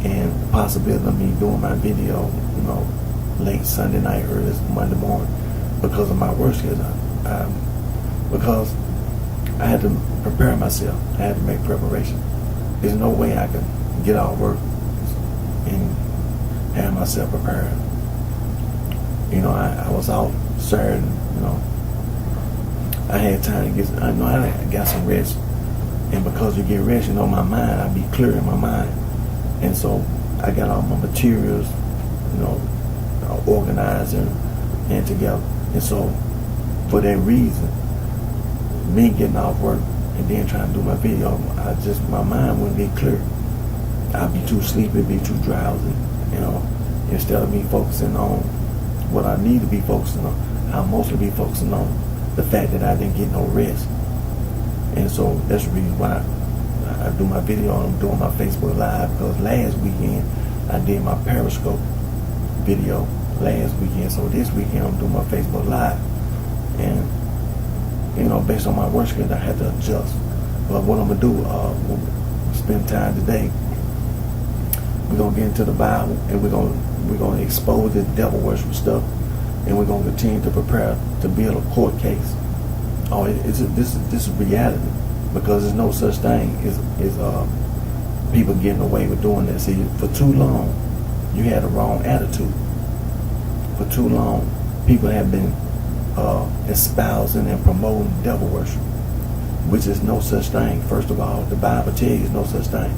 [SPEAKER 1] and the possibility of me doing my video, late Sunday night, early Monday morning, because of my work schedule. Because I had to prepare myself. I had to make preparation. There's no way I can get out of work and have myself prepared. I was off Saturday, I had time to I got some rest. And because you get rest, my mind, I be clear in my mind. And so I got all my materials, organized and together. And so for that reason, me getting off work and then trying to do my video, my mind wouldn't be clear. I'd be too sleepy, be too drowsy, instead of me focusing on what I need to be focusing on. I'll mostly be focusing on the fact that I didn't get no rest. And so that's the reason why I do my video. I'm doing my Facebook Live, because last weekend I did my Periscope video last weekend. So this weekend I'm doing my Facebook Live. And, based on my work schedule, I had to adjust. But what I'm going to do, we'll spend time today. We're going to get into the Bible, and we're going to expose this devil worship stuff and we're going to continue to prepare to build a court case. Oh, this is reality, because there's no such thing as people getting away with doing that. See, for too long, you had a wrong attitude. For too long, people have been espousing and promoting devil worship, which is no such thing. First of all, the Bible tells you no such thing.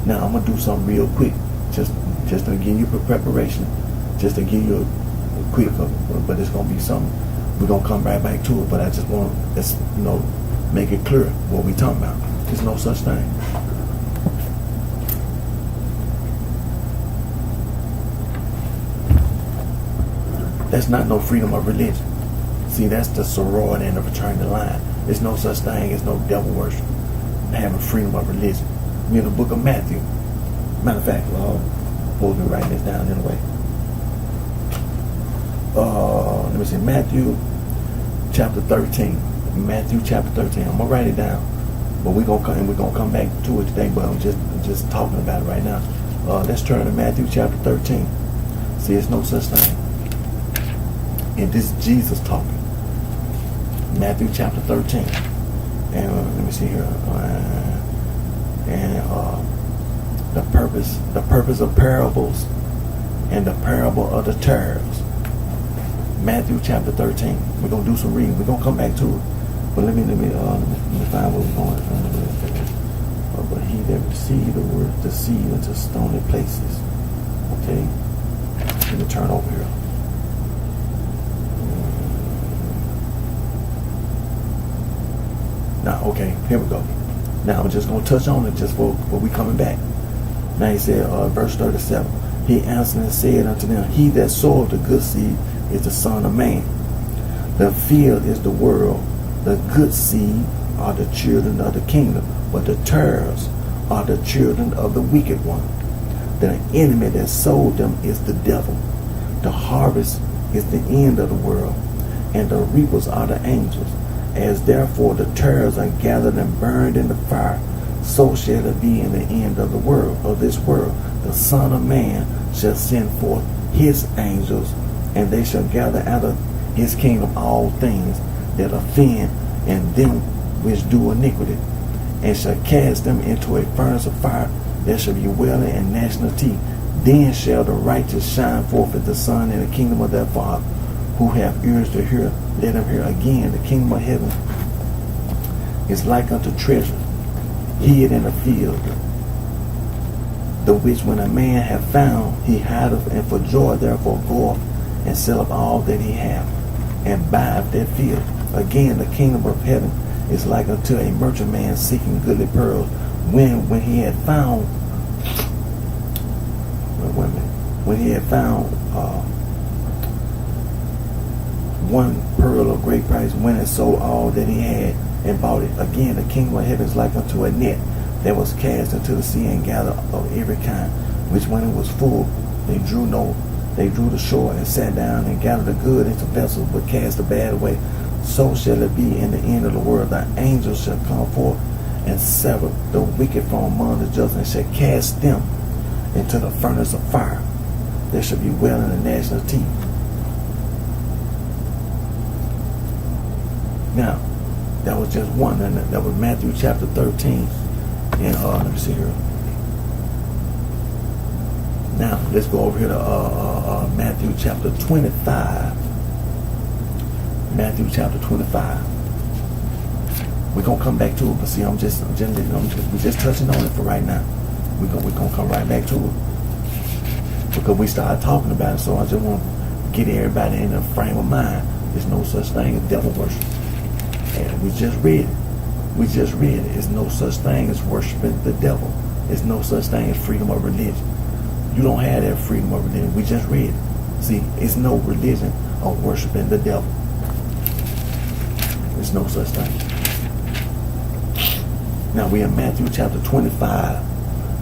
[SPEAKER 1] Now, I'm going to do something real quick, just to give you preparation, just to give you a quick, but it's going to be something. We're going to come right back to it, but I just want to, make it clear what we're talking about. There's no such thing. That's not no freedom of religion. See, that's the sorority and the fraternity line. There's no such thing as no devil worship, having freedom of religion. We're in the book of Matthew. Matter of fact, we'll be writing this down anyway. Let me see, Matthew chapter 13. Matthew chapter 13. I'm gonna write it down, but we're gonna come back to it today. But I'm just talking about it right now. Let's turn to Matthew chapter 13. See, it's no such thing. And this is Jesus talking. Matthew chapter 13. And let me see here. The purpose of parables and the parable of the tares. Matthew chapter 13. We're gonna do some reading. We're gonna come back to it. But let me find where we're going. But he that received the word, the seed into stony places. Okay. Let me turn over here. Now, okay, here we go. Now, I'm just going to touch on it just for we coming back. Now, he said, verse 37, he answered and said unto them, he that soweth the good seed is the Son of Man. The field is the world. The good seed are the children of the kingdom, but the tares are the children of the wicked one. The enemy that sowed them is the devil. The harvest is the end of the world, and the reapers are the angels. As therefore the tares are gathered and burned in the fire, so shall it be in the end of the world, of this world. The Son of Man shall send forth his angels, and they shall gather out of his kingdom all things that offend and them which do iniquity, and shall cast them into a furnace of fire. There shall be wailing and gnashing of teeth. Then shall the righteous shine forth as the sun in the kingdom of their Father. Who have ears to hear, let them hear. Again, the kingdom of heaven is like unto treasure hid in a field, the which when a man hath found, he hideth, and for joy therefore goeth and selleth all that he hath, and buyeth that field. Again, the kingdom of heaven is like unto a merchantman seeking goodly pearls. When he had found, one pearl of great price, went and sold all that he had and bought it. Again, the kingdom of heaven is like unto a net that was cast into the sea and gathered of every kind, which when it was full, they drew the shore and sat down and gathered the good into vessels, but cast the bad away. So shall it be in the end of the world. The angels shall come forth and sever the wicked from among the just, and shall cast them into the furnace of fire. There shall be wailing and gnashing of teeth. Now, that was just one, and that was Matthew chapter 13. And let me see here. Now, let's go over here to Matthew chapter 25. Matthew chapter 25. We're gonna come back to it, but see, we're just touching on it for right now. We're gonna come right back to it because we started talking about it. So I just want to get everybody in a frame of mind. There's no such thing as devil worship. And we just read it. There's no such thing as worshiping the devil. There's no such thing as freedom of religion. You don't have that freedom of religion. We just read it. See, it's no religion of worshiping the devil. There's no such thing. Now we're in Matthew chapter 25,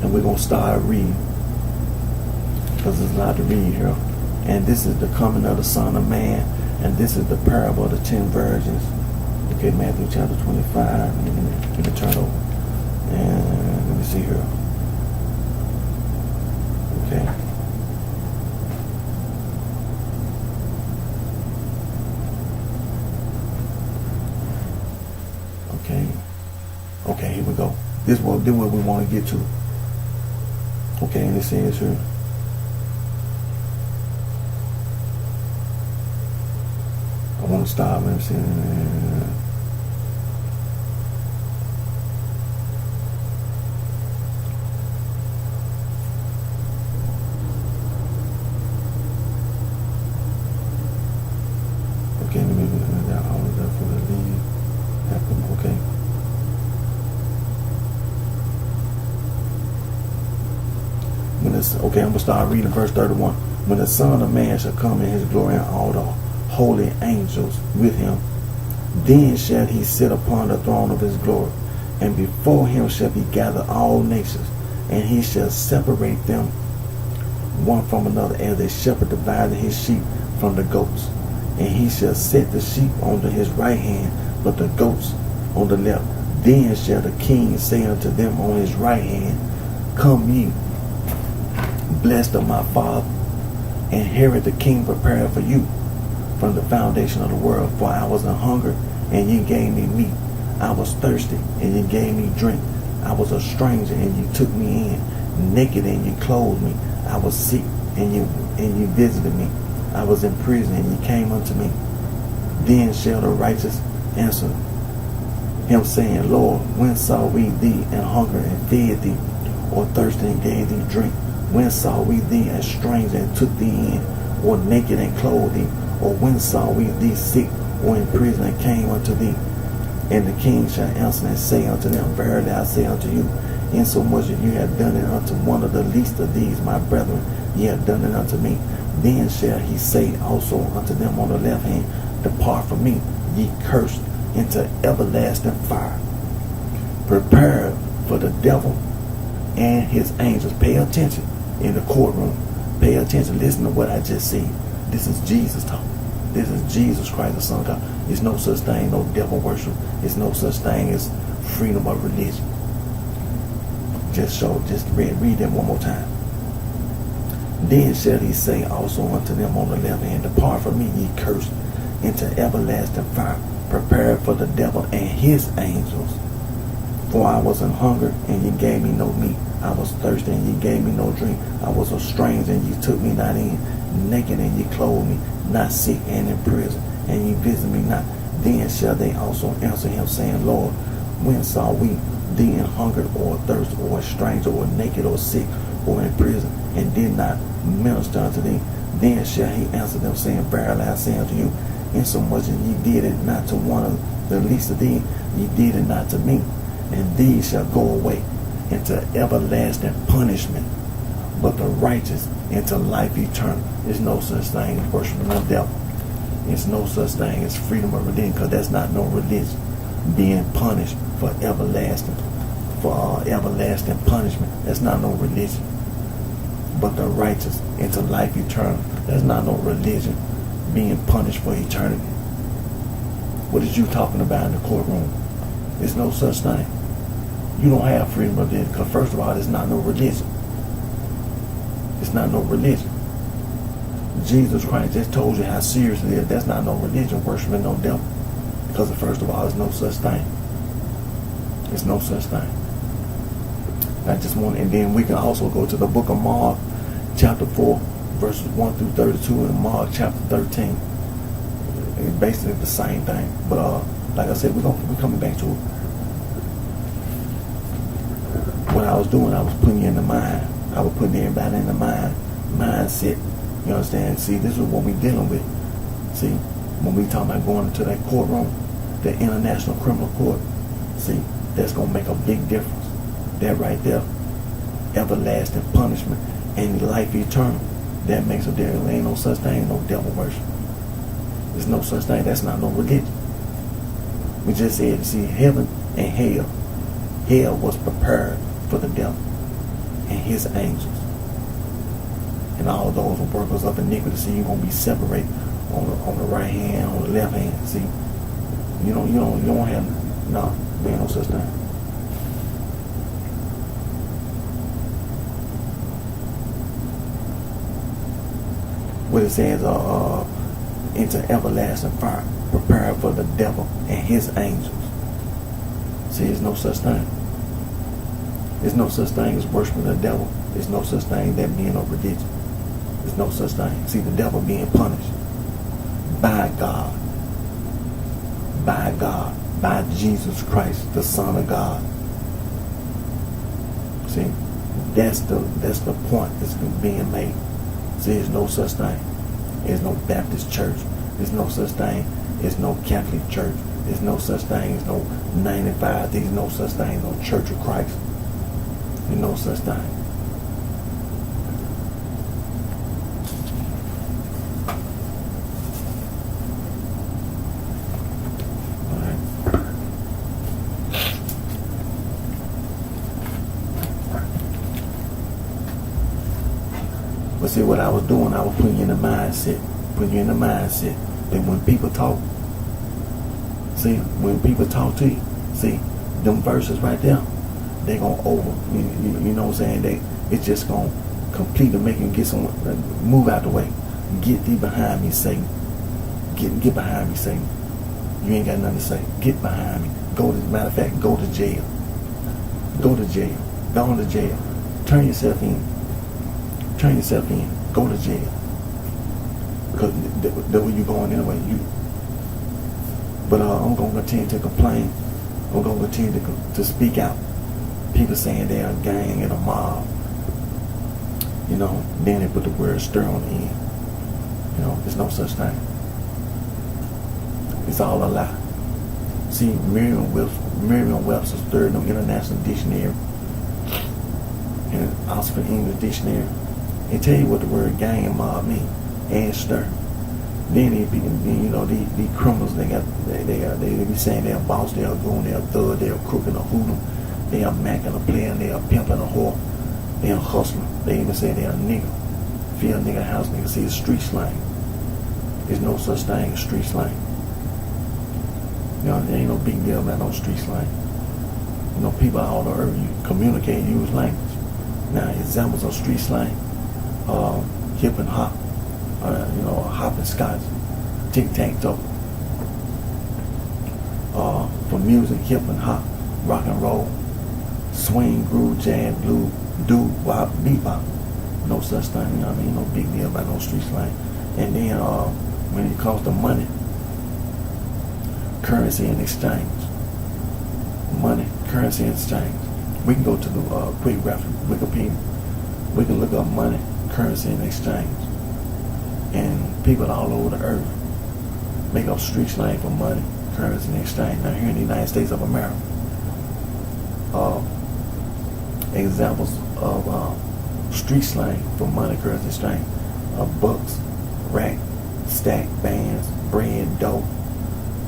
[SPEAKER 1] and we're going to start reading because there's a lot to read here. And this is the coming of the Son of Man, and this is the parable of the 10 virgins. Okay, Matthew chapter 25. Let me turn over. And let me see here. Okay. This what we want to get to. Okay, and it says here. I want to stop and say. Okay, let me do that. All of that for the lead. Happen. Okay. Okay, I'm gonna start reading verse 31. When the Son of Man shall come in his glory and all the holy angels with him, then shall he sit upon the throne of his glory, and before him shall be gathered all nations, and he shall separate them one from another, as a shepherd divided his sheep from the goats. And he shall set the sheep on his right hand, but the goats on the left. Then shall the king say unto them on his right hand, Come ye, blessed of my Father, inherit the king prepared for you from the foundation of the world. For I was an hunger, and ye gave me meat. I was thirsty, and ye gave me drink. I was a stranger, and ye took me in. Naked, and ye clothed me. I was sick, and ye visited me. I was in prison, and ye came unto me. Then shall the righteous answer him, saying, Lord, when saw we thee an hunger and fed thee, or thirsty and gave thee drink? When saw we thee a stranger and took thee in, or naked and clothed thee? Or when saw we thee sick or in prison and came unto thee? And the king shall answer and say unto them, Verily I say unto you, insomuch as you have done it unto one of the least of these my brethren, ye have done it unto me. Then shall he say also unto them on the left hand, Depart from me, ye cursed, into everlasting fire, prepared for the devil and his angels. Pay attention in the courtroom. Pay attention. Listen to what I just said. This is Jesus talking. This is Jesus Christ, the Son of God. There's no such thing, no devil worship. There's no such thing as freedom of religion. Just read them one more time. Then shall he say also unto them on the left hand, Depart from me, ye cursed, into everlasting fire, prepared for the devil and his angels. For I was an hunger, and ye gave me no meat. I was thirsty, and ye gave me no drink. I was a stranger, and ye took me not in. Naked, and ye clothed me. Not sick, and in prison, and ye visit me not. Then shall they also answer him, saying, Lord, when saw we thee in hunger, or thirst, or a stranger, or naked, or sick, or in prison, and did not minister unto thee? Then shall he answer them, saying, Verily I say unto you, insomuch as ye did it not to one of the least of these, ye did it not to me. And these shall go away into everlasting punishment, but the righteous into life eternal. There's no such thing as worshiping the devil. There's no such thing as freedom of religion, because that's not no religion. Being punished for everlasting punishment, that's not no religion. But the righteous into life eternal, that's not no religion. Being punished for eternity. What is you talking about in the courtroom? There's no such thing. You don't have freedom of religion, because first of all, it's not no religion. It's not no religion. Jesus Christ just told you how serious it is. That's not no religion, worshiping no devil. Because first of all, there's no such thing. There's no such thing. I just want, and then we can also go to the book of Mark, chapter 4, verses 1 through 32, and Mark chapter 13. It's basically the same thing. But like I said, we're coming back to it. What I was doing, I was putting you in the mind. I was putting everybody in the mindset. You understand? See, this is what we're dealing with. See, when we talk about going into that courtroom, the International Criminal Court, see, that's going to make a big difference. That right there, everlasting punishment and life eternal, that makes a difference. There ain't no such thing, no devil worship. There's no such thing. That's not no religion. We just said, see, heaven and hell. Hell was prepared for the devil and his angels. And all those workers of iniquity. See, you're going to be separated on the right hand, on the left hand. See, you don't have, no, there ain't no such thing. What it says, into everlasting fire, prepared for the devil and his angels. See, there's no such thing. There's no such thing as worshiping the devil. There's no such thing as that being of religion. There's no such thing. See, the devil being punished by God, by Jesus Christ, the Son of God. See, that's the point that's being made. See, there's no such thing. There's no Baptist church. There's no such thing. There's no Catholic church. There's no such thing as no 95. There's no such thing as no Church of Christ. There's no such thing. But see, what I was doing, I was putting you in the mindset. That when people talk, see, when people talk to you, see, them verses right there, they gonna you know what I'm saying? It's just gonna completely make you get some, move out the way. Get thee behind me, Satan. Get behind me, Satan. You ain't got nothing to say. Get behind me. Matter of fact, go to jail. Go to jail. Go to jail. Turn yourself in. Go to jail. Because that's where you going anyway. But I'm going to continue to complain. I'm going to continue to speak out. People saying they're a gang and a mob. You know, then they put the word stir on the end. You know, there's no such thing. It's all a lie. See, Merriam-Webster's Third International Dictionary and Oxford English Dictionary, they tell you what the word gang and mob mean, and stir. Then these criminals, they be saying they're a boss, they're a goon, they're a thug, they're a crook and a hoodlum, they're a mac and a player, they're a pimp and a whore, they're a hustler. They even say they're a nigga. Feel nigga, house nigga. See, it's street slang. There's no such thing as street slang. You know, there ain't no big deal about no street slang. You know, people all over you communicate, use language. Now, examples of street slang, hip and hop, hop and scotch, tic-tac-toe. For music, hip and hop, rock and roll, swing, groove, jazz, blues, doo-wop, bebop. No such thing, you know what I mean? No big deal about no street slang. And then when it comes to money, currency and exchange. Money, currency and exchange. We can go to the quick graphic Wikipedia. We can look up money, currency and exchange. And people all over the earth make up street slang for money, currency and exchange. Now here in the United States of America, examples of street slang for money, currency, exchange: bucks, rack, stack, bands, bread, dough,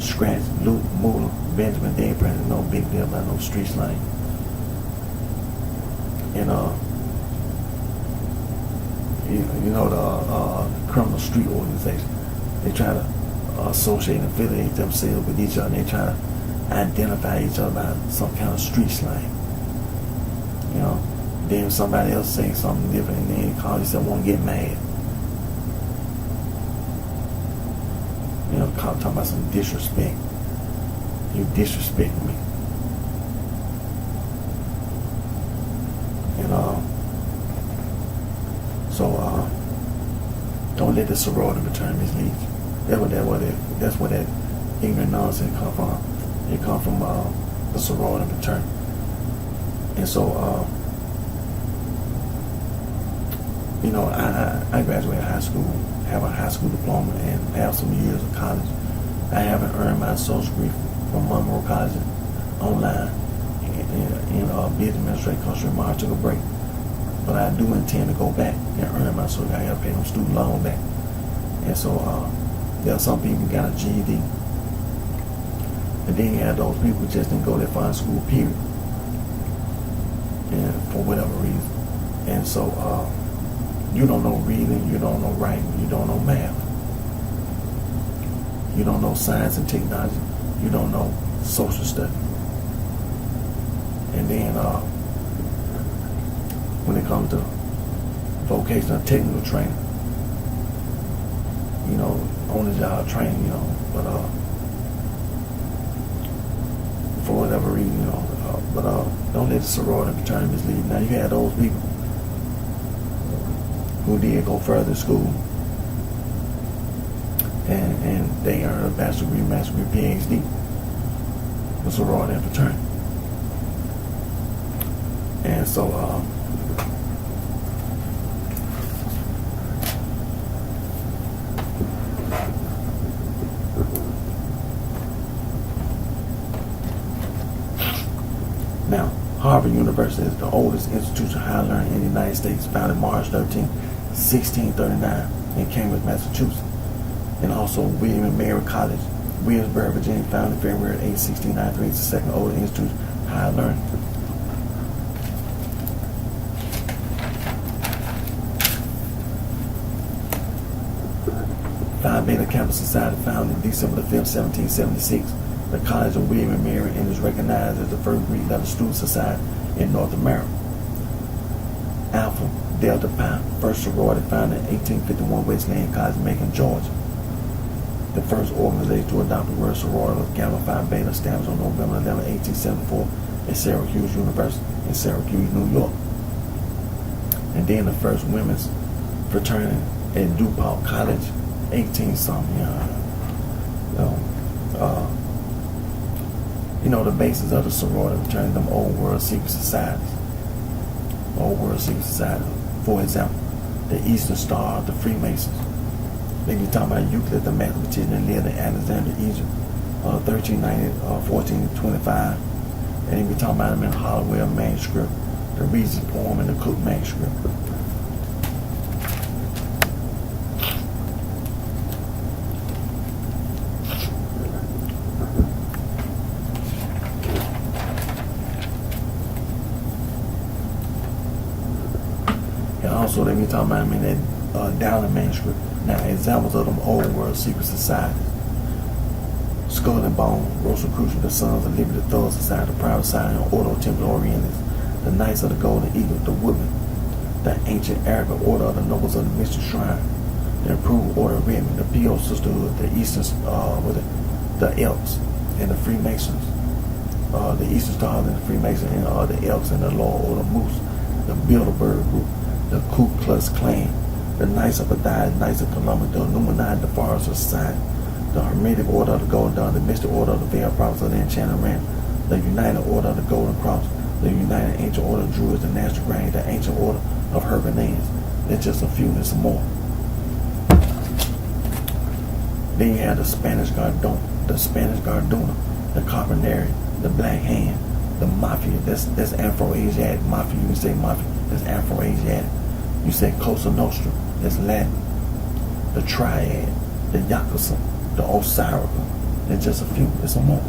[SPEAKER 1] scratch, loot, moolah, Benjamin, day present. No big deal about no street slang. And the criminal street organization, they try to associate and affiliate themselves with each other, and they try to identify each other by some kind of street slang. You know, then somebody else saying something different, and then they call themselves, won't get mad. You know, talking about some disrespect. You disrespect me. And don't let the sorority return mislead you. That's where that ignorant nonsense come from. It come from the sorority return. And so, I graduated high school, have a high school diploma, and have some years of college. I haven't earned my associate degree from Monroe College online in business administration because I took a break. But I do intend to go back and earn my associate. I got to pay them student loan back. And so there are some people who got a GED. And then you have those people who just didn't go to fine school, period. And for whatever reason. And so you don't know reading, you don't know writing, you don't know math. You don't know science and technology. You don't know social studies. And then when it comes to vocational technical training, on the job training, but for whatever reason, But don't let the sorority and fraternity mislead you. Now you had those people who did go further in school and they earned a bachelor's degree, master's degree, PhD with sorority and fraternity. And so now, Harvard University is the oldest institution of higher learning in the United States, founded March 13, 1639 in Cambridge, Massachusetts. And also William and Mary College, Williamsburg, Virginia, founded February 8, 1693. It's the second oldest institution of higher learning. Phi Beta Kappa Society, founded December 5, 1776. The College of William and Mary, and is recognized as the first Greek letter student society in North America. Alpha Delta Pi, first sorority founded in 1851, Wesleyan College, Macon, Georgia. The first organization to adopt the word sorority was Gamma Phi Beta, established on November 11, 1874 at Syracuse University in Syracuse, New York. And then the first women's fraternity at DuPont College, 18-something. The basis of the sorority fraternity, them old world secret societies. Old world secret societies. For example, the Eastern Star, the Freemasons. They be talking about Euclid, the mathematician that lived in Alexandria, Egypt, 1390, 1425. And they be talking about him in Hollowell manuscript, the Regis poem, and the Cook manuscript. And also they be talking about him in that Dowling manuscript. Now, examples of them old world secret societies: Skull and Bone, Rosicrucian, the Sons of Liberty, the Thug Society, the Private Society, and Order of Temple Orientis, the Knights of the Golden Eagle, the Woodmen, the Ancient Arabic Order of the Nobles of the Mystic Shrine, the Improved Order of Redmond, the P.O. Sisterhood, the Eastern, the Elks, and the Freemasons, the Eastern Stars and the Freemasons, and the Elks and the Loyal Order of Moose, the Bilderberg Group, the Ku Klux Klan, the Knights of Badiah, Knights of Columbus, the Illuminati, the Forest Society, the Hermetic Order of the Golden Dawn, the Mystic Order of the Veiled Prophets of the Enchanted Ram, the United Order of the Golden Cross, the United Ancient Order of Druids, the National Grain, the Ancient Order of Herculeans. There's just a few, there's some more. Then you have the Spanish Gardona, the Carbonari, the Black Hand, the Mafia. That's Afro-Asiatic Mafia. You can say Mafia, that's Afro-Asiatic. You say Cosa Nostra, that's Latin. The Triad, the Yakuza, the Osirica. There's just a few, there's some more.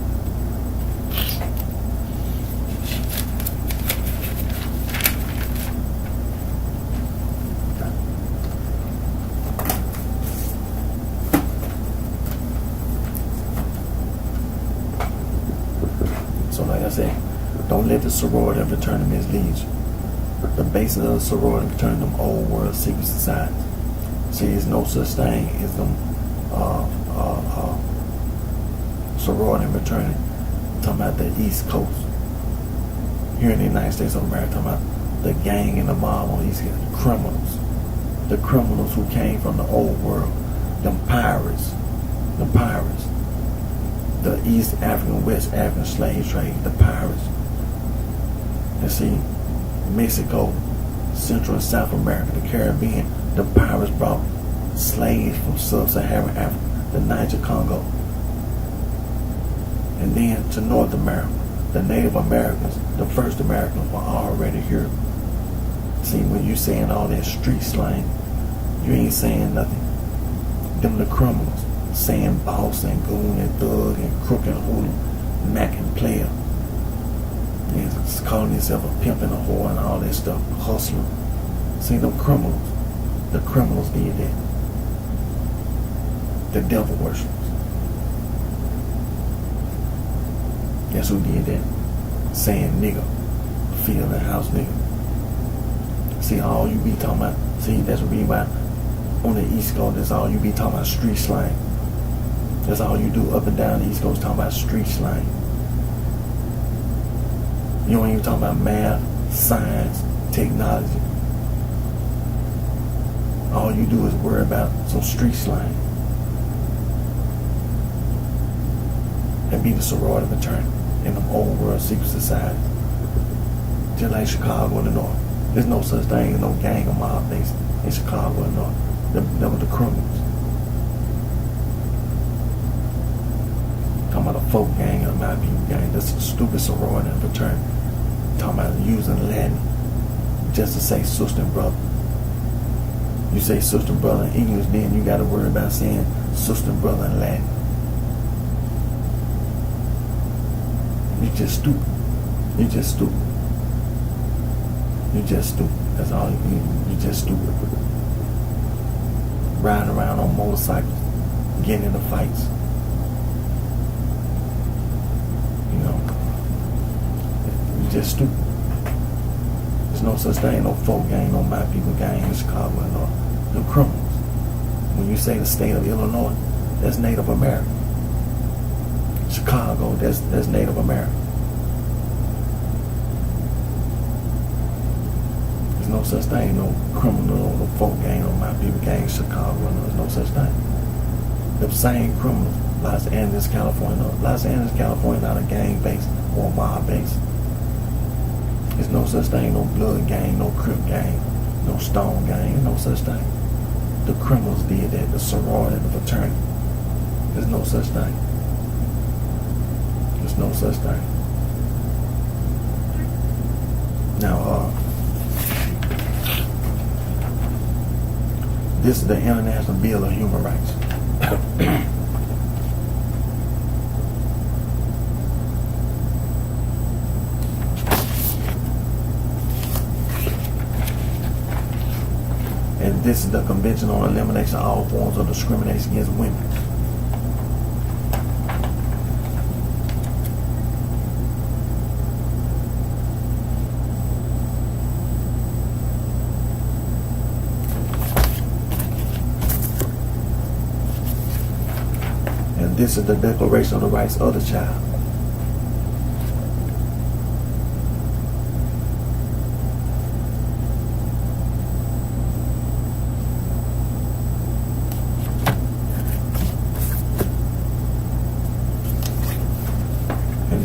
[SPEAKER 1] So like I said, don't let the sorority and fraternity mislead you. The basis of the sorority and fraternity, them old world secret societies. See, there's no such thing as them sorority and fraternity. I'm talking about the East Coast. Here in the United States of America, I'm talking about the gang and the mob on the East Coast, the criminals. The criminals who came from the old world. Them pirates. The pirates. The East African, West African slave trade, the pirates. And see, Mexico, Central and South America, the Caribbean, the pirates brought slaves from sub-Saharan Africa, the Niger Congo. And then to North America, the Native Americans, the first Americans were already here. See, when you saying all that street slang, you ain't saying nothing. Them the criminals, saying boss and goon and thug and crook and hoodlum, Mac and player. And calling yourself a pimp and a whore and all that stuff, hustler. See, them criminals. The criminals did that. The devil worshippers. Guess who did that? Saying nigga. Field and house nigga. See, all you be talking about, see, that's what we about on the East Coast, that's all you be talking about, street slang. That's all you do up and down the East Coast, talking about street slang. You ain't even talking about math, science, technology. All you do is worry about some street slang and be the sorority fraternity in them old world secret societies. Just like Chicago in the North. There's no such thing as no gang or mob base in Chicago in the North. Them were the criminals. Talking about a folk gang and a my people gang. That's a stupid sorority and fraternity. Talking about using Latin just to say sister and brother. You say sister and brother in English, then you got to worry about saying sister and brother in Latin. You just stupid. You just stupid. You just stupid. That's all you just stupid. Riding around on motorcycles, getting into fights. You know, you just stupid. There's no such thing, no folk gang, no my people gang in Chicago and all. No criminals. When you say the state of Illinois, that's Native American. Chicago, that's Native American. There's no such thing, no criminal, no folk gang, no my people gang in Chicago. No, there's no such thing. The same criminals, Los Angeles, California. Los Angeles, California, not a gang base or a mob base. There's no such thing, no blood gang, no crip gang, no stone gang, no such thing. The criminals did that, the sorority, the fraternity. There's no such thing. There's no such thing. Now, this is the International Bill of Human Rights. And this is the Convention on Elimination of All Forms of Discrimination Against Women. And this is the Declaration of the Rights of the Child.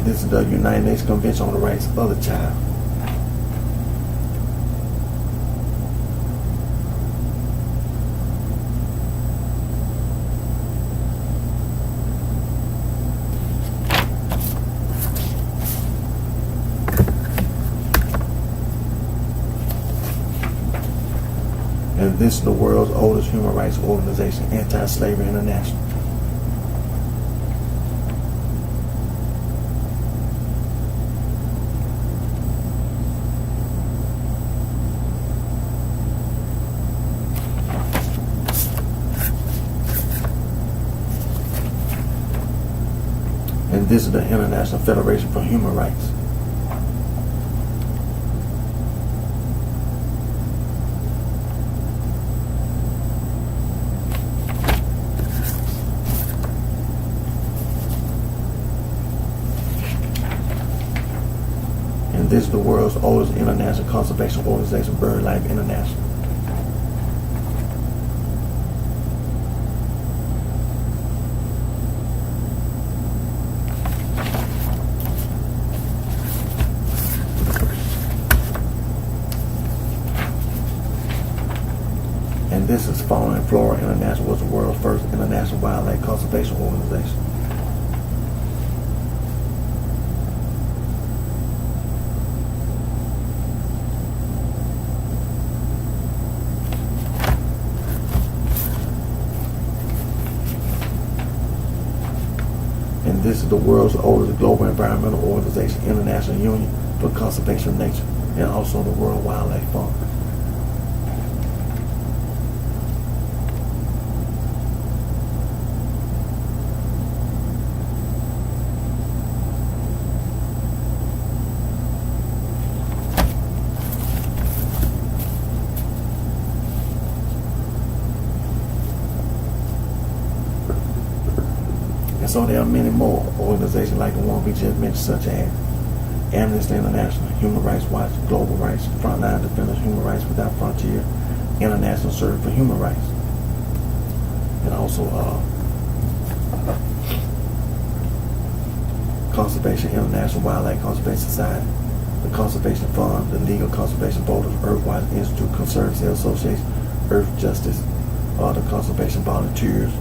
[SPEAKER 1] This is the United Nations Convention on the Rights of the Child. And this is the world's oldest human rights organization, Anti-Slavery International. And this is the International Federation for Human Rights. And this is the world's oldest international conservation organization, BirdLife International. And this is Fauna and Flora International, was the world's first international wildlife conservation organization. And this is the world's oldest global environmental organization, International Union for Conservation of Nature, and also the World Wildlife Fund. And so there are many more organizations like the one we just mentioned, such as Amnesty International, Human Rights Watch, Global Rights, Frontline Defenders, Human Rights Without Frontier, International Service for Human Rights, and also Conservation International, Wildlife Conservation Society, the Conservation Fund, the Legal Conservation Voters, Earthwise Institute, Conservancy Association, Earth Justice, the Conservation Volunteers,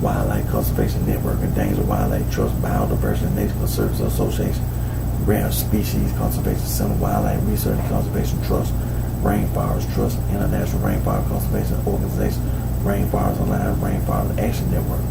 [SPEAKER 1] Wildlife Conservation Network, Endangered Wildlife Trust, Biodiversity Nature Conservancy Association, Rare Species Conservation Center, Wildlife Research and Conservation Trust, Rainforest Trust, International Rainforest Conservation Organization, Rainforest Alliance, Rainforest Action Network.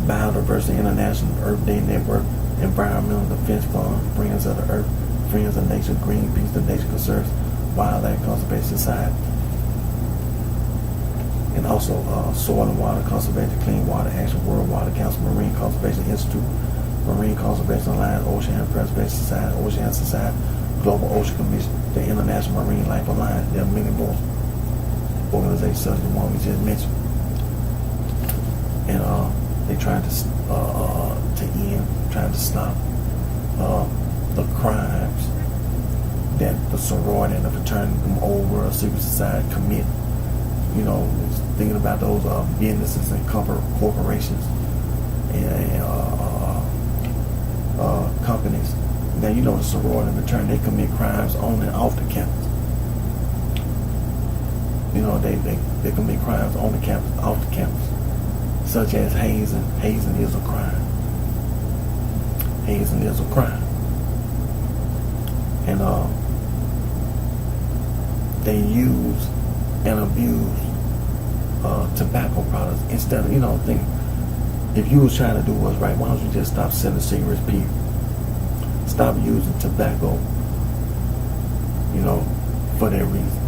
[SPEAKER 1] Biodiversity International, Earth Day Network, Environmental Defense Fund, Friends of the Earth, Friends of Nature, Greenpeace, the Nature Conserves, Wildlife Conservation Society, and also Soil and Water Conservation, Clean Water Action, World Water Council, Marine Conservation Institute, Marine Conservation Alliance, Ocean Preservation Society, Ocean Society, Global Ocean Commission, the International Marine Life Alliance. There are many more organizations such as the one we just mentioned, and they trying to stop the crimes that the sorority and the fraternity, the old world secret society commit. You know, thinking about those businesses and corporations and companies. Now, you know, the sorority and fraternity, they commit crimes on and off the campus. You know, they commit crimes on the campus, off the campus, such as hazing. Hazing is a crime. Hazing is a crime. And they use and abuse tobacco products instead of, you know, think if you was trying to do what's right, why don't you just stop selling cigarettes, people? Stop using tobacco, you know, for that reason.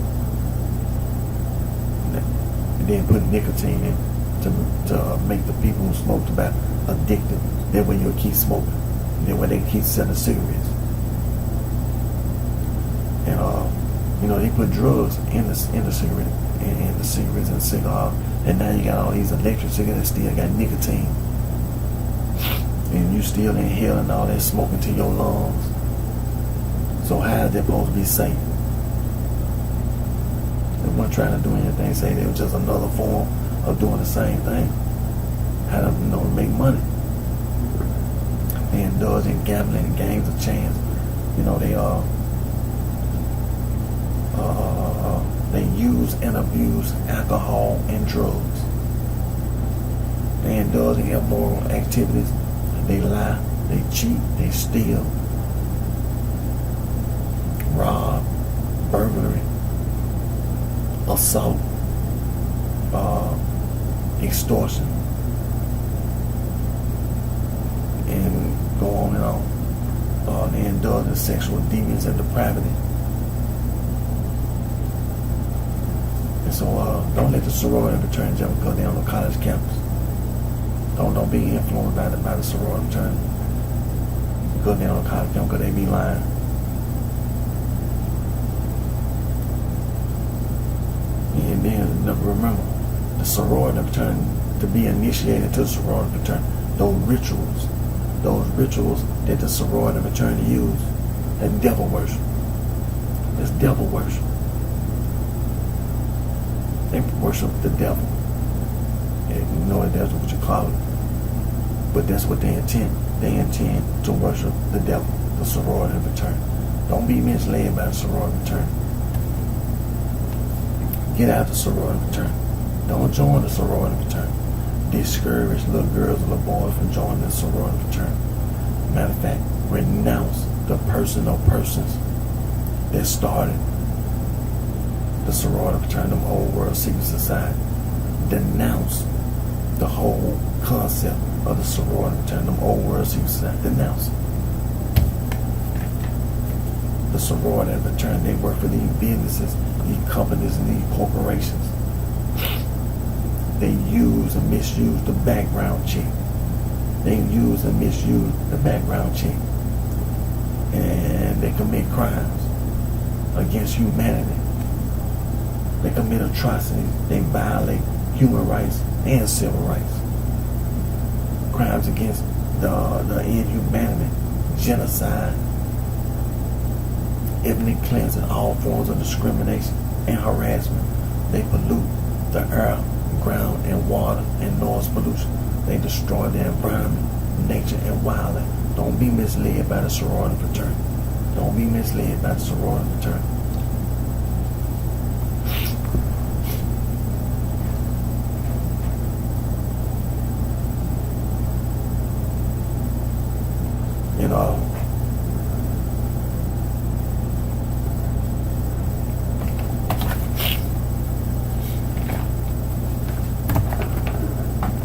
[SPEAKER 1] And then put nicotine in to make the people who smoke tobacco addicted. That way you'll keep smoking. That way they keep selling cigarettes. And you know, they put drugs in the cigarette, in the cigarettes and cigars, and now you got all these electric cigarettes that still got nicotine, and you still inhaling all that smoke into your lungs. So how is that supposed to be safe? They weren't trying to do anything. Say they was just another form of doing the same thing. How to, you know, make money. They indulge in gambling and games of chance. You know, they use and abuse alcohol and drugs. They indulge in immoral activities. They lie, they cheat, they steal, rob, burglary, assault, extortion, and go on and on. They indulge in sexual deviance and depravity. And so don't let the sorority and fraternity jump because they're on the college campus. Don't be influenced by the sorority and fraternity because they're on the college campus, because they be lying. And then remember, the sorority and fraternity, to be initiated to the sorority and fraternity, those rituals that the sorority and fraternity use, that's devil worship. That's devil worship. They worship the devil. And you know that's what you call it. But that's what they intend. They intend to worship the devil, the sorority and fraternity. Don't be misled by the sorority and fraternity. Get out the sorority and fraternity. Don't join the sorority and fraternity. Discourage little girls and little boys from joining the sorority and fraternity. Matter of fact, renounce the person or persons that started the sorority and fraternity, the old world secret society. Denounce the whole concept of the sorority and fraternity, the old world secret society. Denounce it. The sorority and fraternity, they work for these businesses, these companies, and these corporations. They use and misuse the background check. They use and misuse the background check. And they commit crimes against humanity. They commit atrocities. They violate human rights and civil rights. Crimes against the inhumanity, genocide, ethnic cleansing, all forms of discrimination and harassment. They pollute the air, ground, and water, and noise pollution. They destroy the environment, nature, and wildlife. Don't be misled by the sorority fraternity. Don't be misled by the sorority fraternity. You know,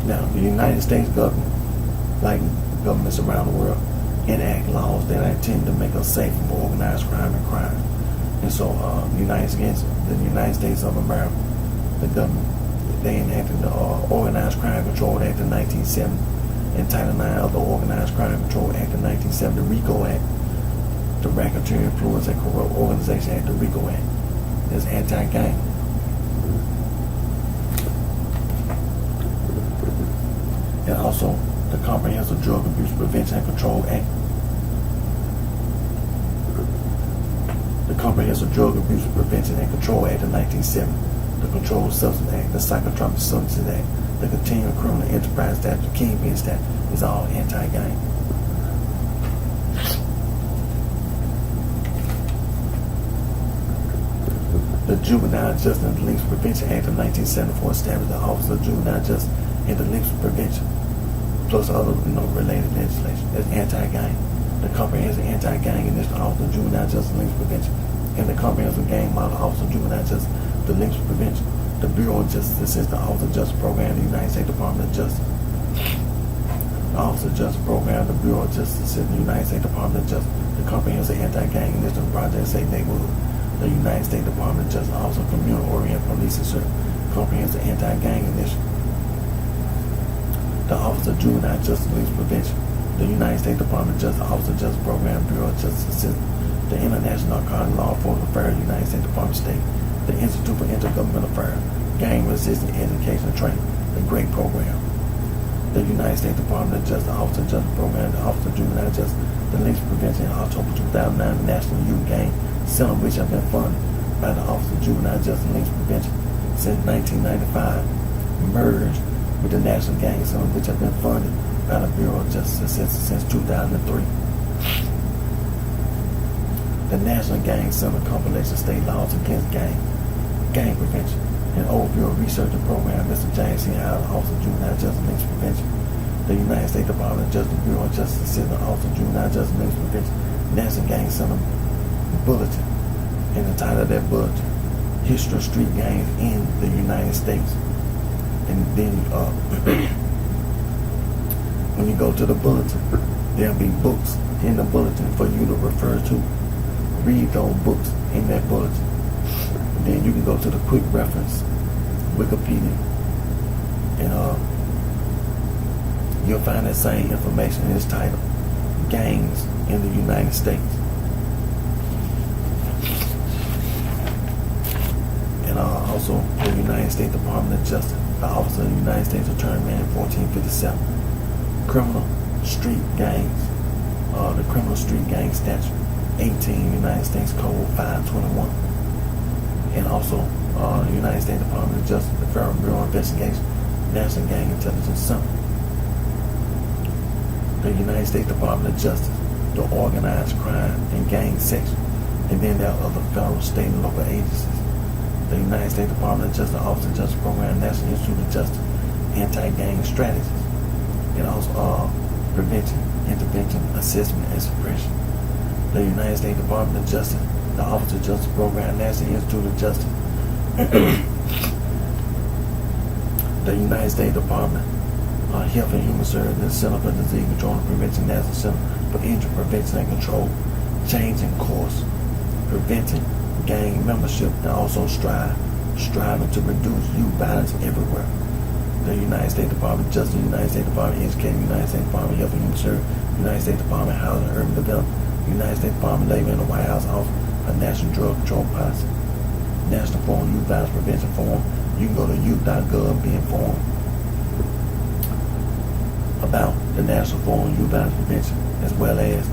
[SPEAKER 1] now the United States government, like governments around the world, enact laws that intend to make us safe from organized crime and crime. And so the United States of America, the government, they enacted the Organized Crime Control Act of 1970 and Title IX of the Organized Crime Control Act of 1970, the RICO Act, the Racketeering Influence and Corrupt Organization Act, the RICO Act. It's anti-gang. And also the Comprehensive Drug Abuse Prevention and Control Act. The Comprehensive Drug Abuse Prevention and Control Act of 1970. The Controlled Substance Act, the Psychotropic Substances Act, the Continuing Criminal Enterprise Statute, the Kingpin Statute, is all anti-gang. The Juvenile Justice and Delinquency Prevention Act of 1974 established the Office of Juvenile Justice and Delinquency Prevention, plus other related legislation. That's anti-gang. The Comprehensive Anti-Gang Initiative Office of Juvenile Justice and Delinquency Prevention, and the Comprehensive Gang Model Office of Juvenile Justice and Delinquency Prevention. The Bureau of Justice assists the Office of Justice Program of the United States Department of Justice. The Office of Justice Program, the Bureau of Justice assists the United States Department of Justice. The Comprehensive Anti-Gang Initiative Project Safe Neighborhood. The United States Department of Justice Office of Community-Oriented Policing Service. Comprehensive Anti-Gang Initiative. The Office of Juvenile Justice and Delinquency Prevention. The United States Department of Justice Office of Justice Program, Bureau of Justice assists the International Narcotic Law Enforcement Affairs, United States Department of State. The Institute for Intergovernmental Affairs, Gang Resistance Education and Training, the GREAT Program. The United States Department of Justice Office of Justice Program, the Office of Juvenile Justice, Delinquency Prevention in October 2009, the National Youth Gang Center, which have been funded by the Office of Juvenile Justice and Delinquency Prevention since 1995, merged with the National Gang Center, which have been funded by the Bureau of Justice since 2003. The National Gang Center compilates state laws against gang prevention, and overview of research and program. Mr. James C. Howard, Office of Juvenile Justice and Delinquency Prevention. The United States Department of Justice, Bureau of Justice assists the Office of Juvenile Justice and Delinquency Prevention. National Gang Center Bulletin, and the title of that bulletin, History of Street Gangs in the United States. And then when you go to the bulletin, there'll be books in the bulletin for you to refer to. Read those books in that bulletin. And then you can go to the quick reference, Wikipedia, and you'll find that same information in its title, Gangs in the United States. And also the United States Department of Justice, the Office of the United States Attorney Man 1457, Criminal Street Gangs, the Criminal Street Gang Statute, 18 United States Code 521, and also the United States Department of Justice, the Federal Bureau of Investigation, National Gang Intelligence Center, the United States Department of Justice, the Organized Crime and Gang Section, and then there are other federal, state, and local agencies. The United States Department of Justice, Office of Justice Program, National Institute of Justice, Anti-Gang Strategies, and also Prevention, Intervention, Assessment, and Suppression. The United States Department of Justice, the Office of Justice Program, National Institute of Justice, the United States Department of Health and Human Services, the Center for Disease Control and Prevention, National Center for Injury Prevention and Control, changing course, preventing gang membership, and also striving to reduce youth violence everywhere. The United States Department of Justice, the United States Department of Education, the United States Department of Health and Human Services, the United States Department of Housing and Urban Development, the United States Department of Labor, and the White House Office of National Drug Control Policy. National Forum Youth Violence Prevention Forum. You can go to youth.gov, be informed about the National Forum Youth Violence Prevention, as well as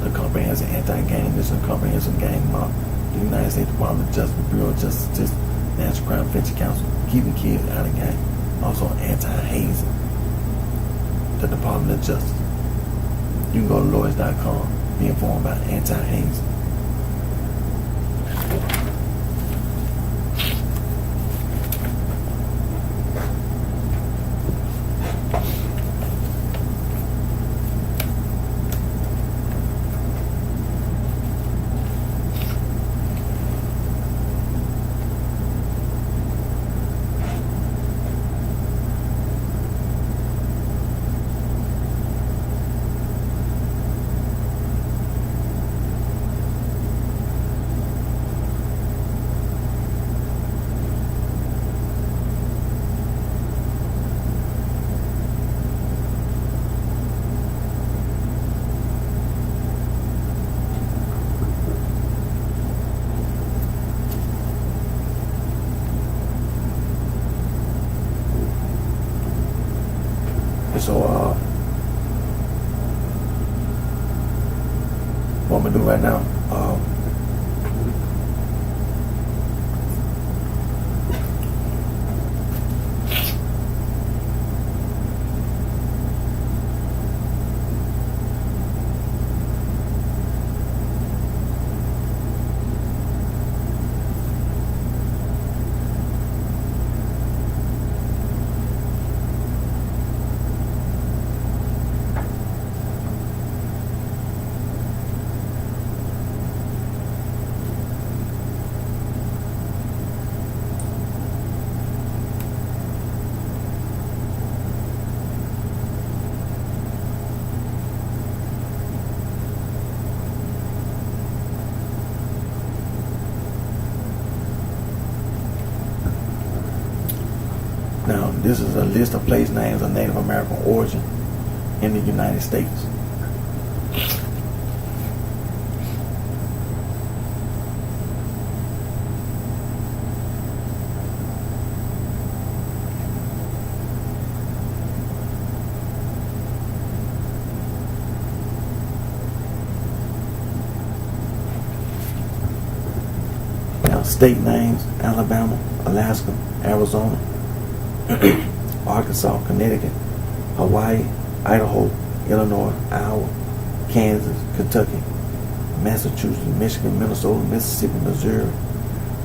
[SPEAKER 1] the Comprehensive Anti-Gang. This is a comprehensive gang model. The United States Department of Justice, Bureau of Justice, National Crime Prevention Council, keeping kids out of gang. Also anti-hazing. The Department of Justice. You can go to lawyers.com, be informed about anti-hazing. So, what I'm gonna do right now, now this is a list of place names of Native American origin in the United States. Now, state names: Alabama, Alaska, Arizona, Arkansas, Connecticut, Hawaii, Idaho, Illinois, Iowa, Kansas, Kentucky, Massachusetts, Michigan, Minnesota, Mississippi, Missouri,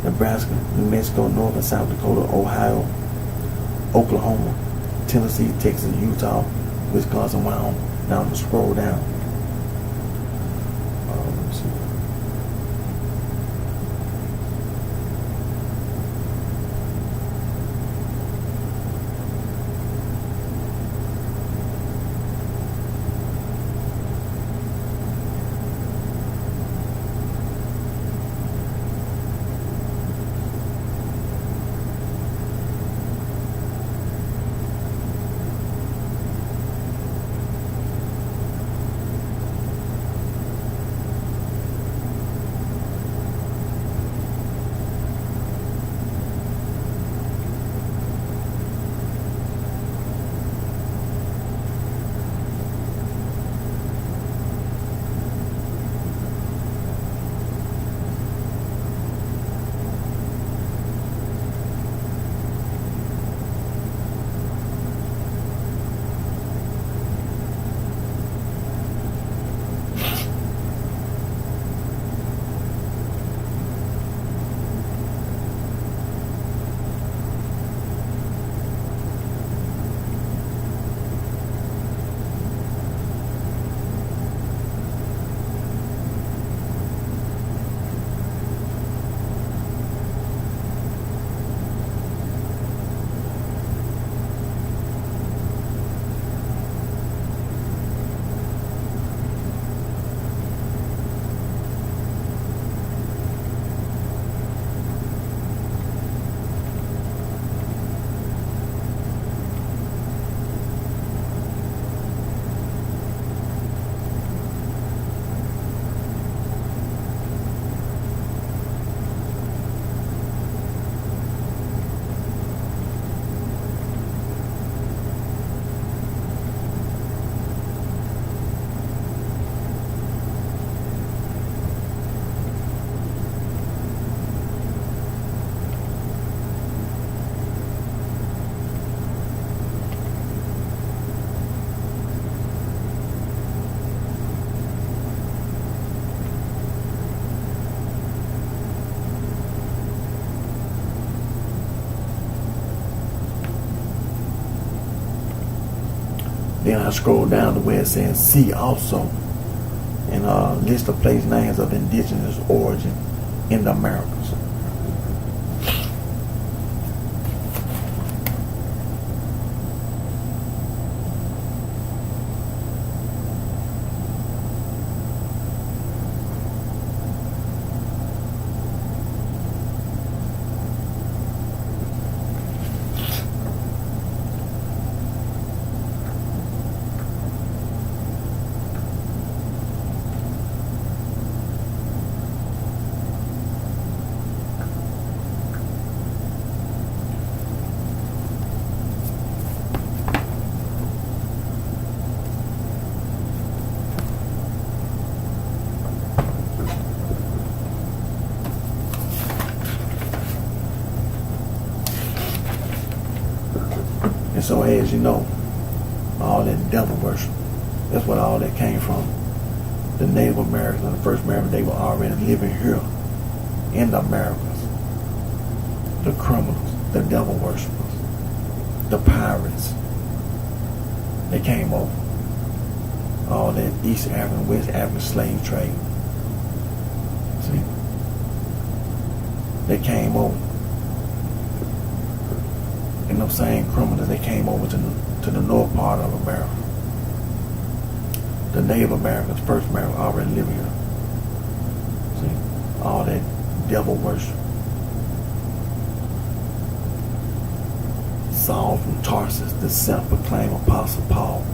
[SPEAKER 1] Nebraska, New Mexico, North and South Dakota, Ohio, Oklahoma, Tennessee, Texas, Utah, Wisconsin, Wyoming. Now I'm going to scroll down. Let me see. Then I scroll down to where it says see also, and list of place names of indigenous origin in the Americas. And so, as you know, all that devil worship, that's what all that came from. The Native Americans and the first Americans, they were already living here in the Americas. The criminals, the devil worshippers, the pirates, they came over. All that East African, West African slave trade. See? They came over. And them same criminals, they came over to the north part of America. The Native Americans, first Americans, already living here. See? All that devil worship. Saul from Tarsus, the self-proclaimed Apostle Paul,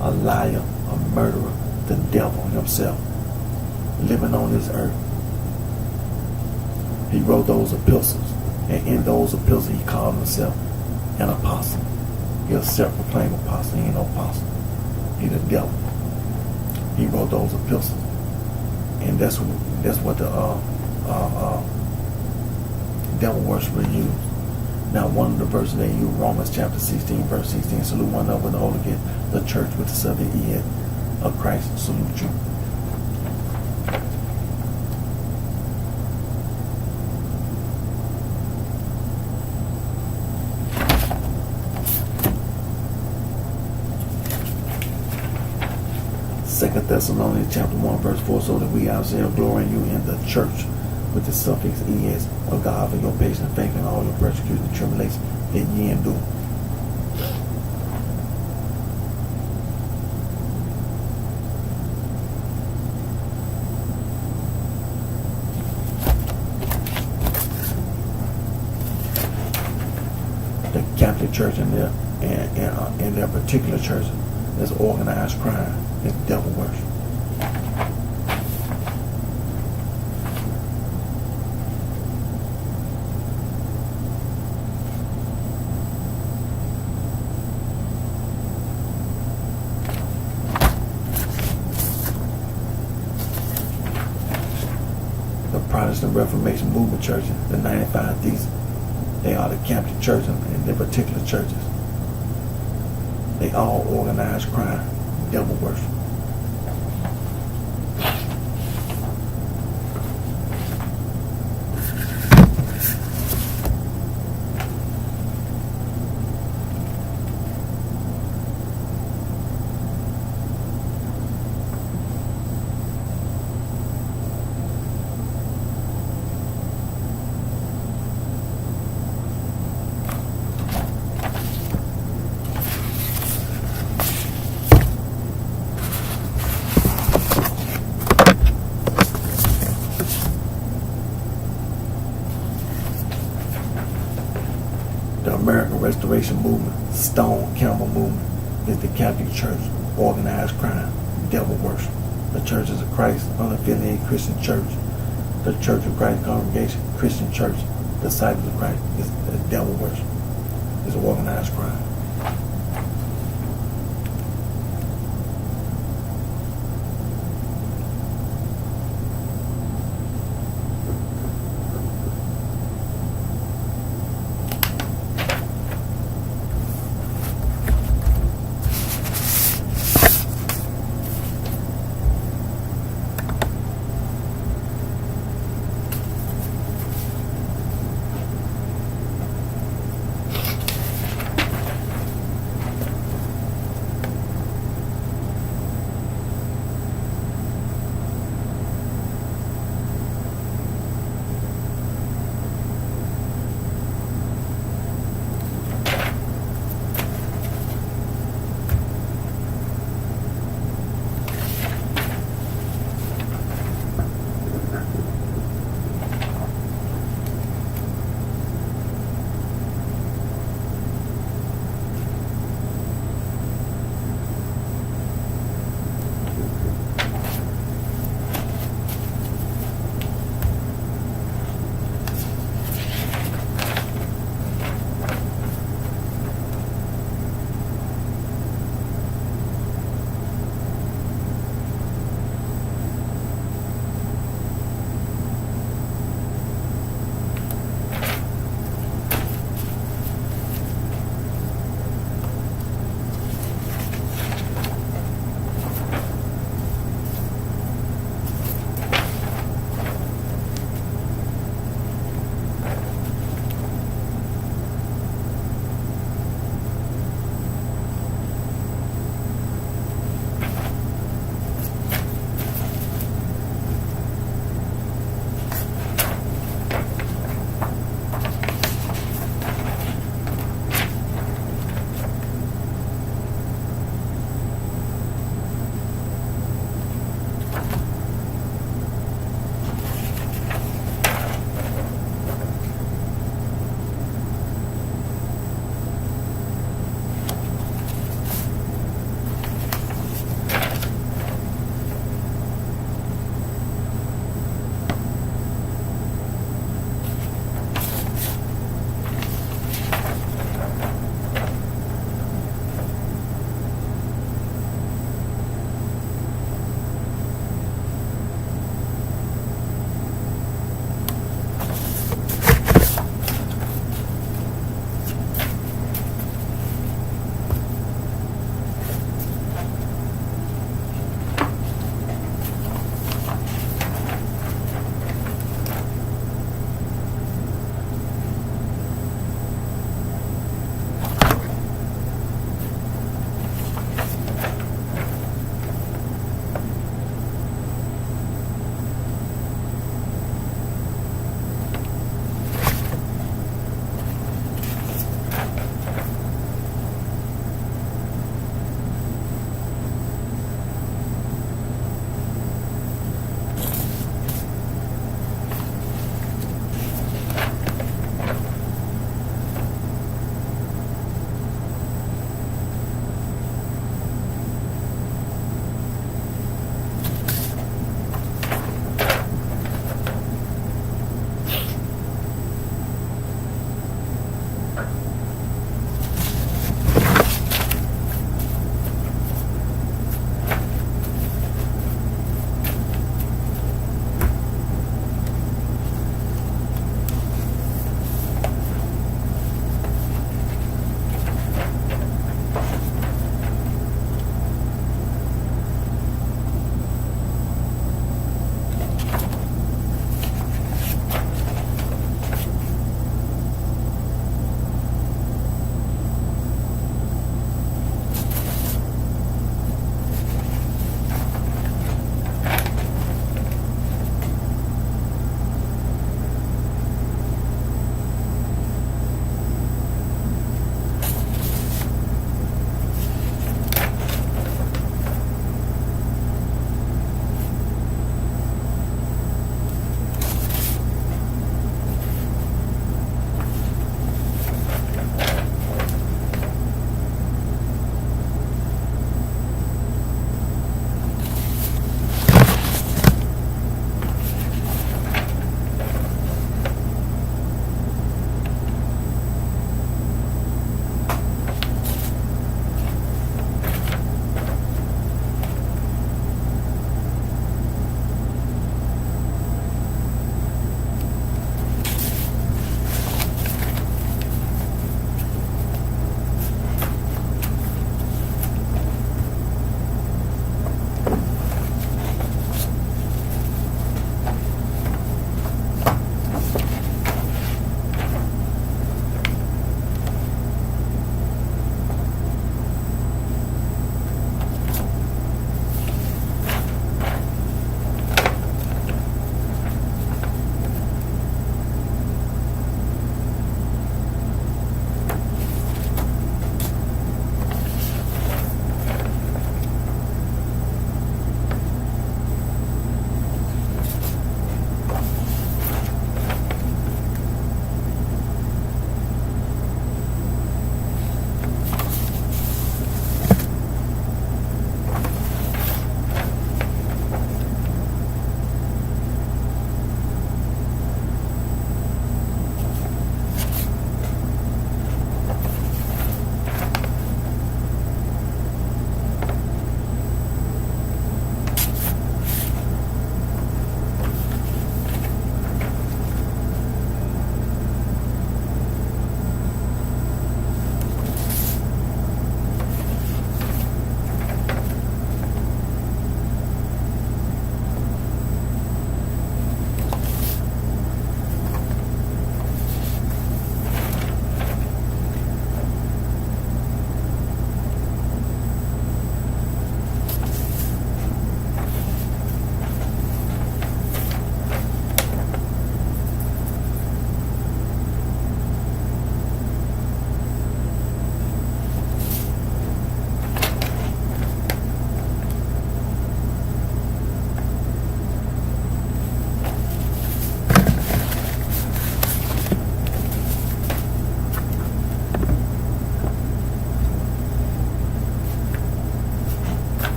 [SPEAKER 1] a liar, a murderer, the devil himself, living on this earth. He wrote those epistles, and in those epistles he called himself an apostle. He's a self-proclaimed apostle. He ain't no apostle. He's the devil. He wrote those epistles, and that's what the devil worshippers use. Now, one of the verses they use, Romans chapter 16, verse 16, salute one another with the Holy Ghost, the church with the subject of Christ salute you. Second Thessalonians chapter 1, verse 4, so that we ourselves glory in you in the church with the suffix es of God for your patience and faith in all your persecution and tribulation that ye endure. The Catholic Church and their particular church is organized crime, is devil worship. Protestant Reformation movement churches, the 95 Theses, they are the Catholic churches and their particular churches. They all organize crime, devil worship. The American Restoration Movement, Stone Campbell Movement, is the Catholic Church, organized crime, devil worship. The Churches of Christ, unaffiliated Christian Church, the Church of Christ Congregation, Christian Church, Disciples of Christ, is the devil worship. It's organized crime.